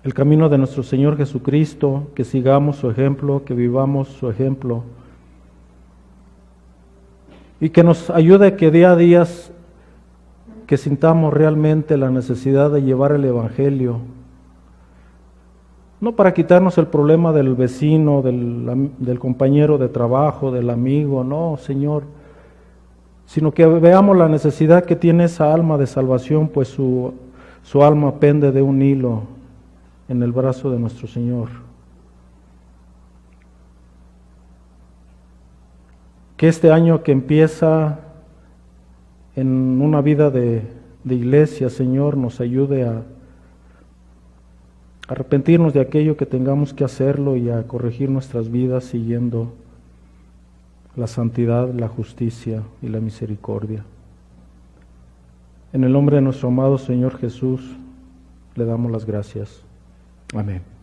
Speaker 1: el camino de nuestro Señor Jesucristo, que sigamos su ejemplo, que vivamos su ejemplo. Y que nos ayude que día a día que sintamos realmente la necesidad de llevar el Evangelio No para quitarnos el problema del vecino, del compañero de trabajo, del amigo, no, Señor, sino que veamos la necesidad que tiene esa alma de salvación, pues su alma pende de un hilo en el brazo de nuestro Señor. Que este año que empieza en una vida de iglesia, Señor, nos ayude a arrepentirnos de aquello que tengamos que hacerlo y a corregir nuestras vidas siguiendo la santidad, la justicia y la misericordia. En el nombre de nuestro amado Señor Jesús, le damos las gracias. Amén.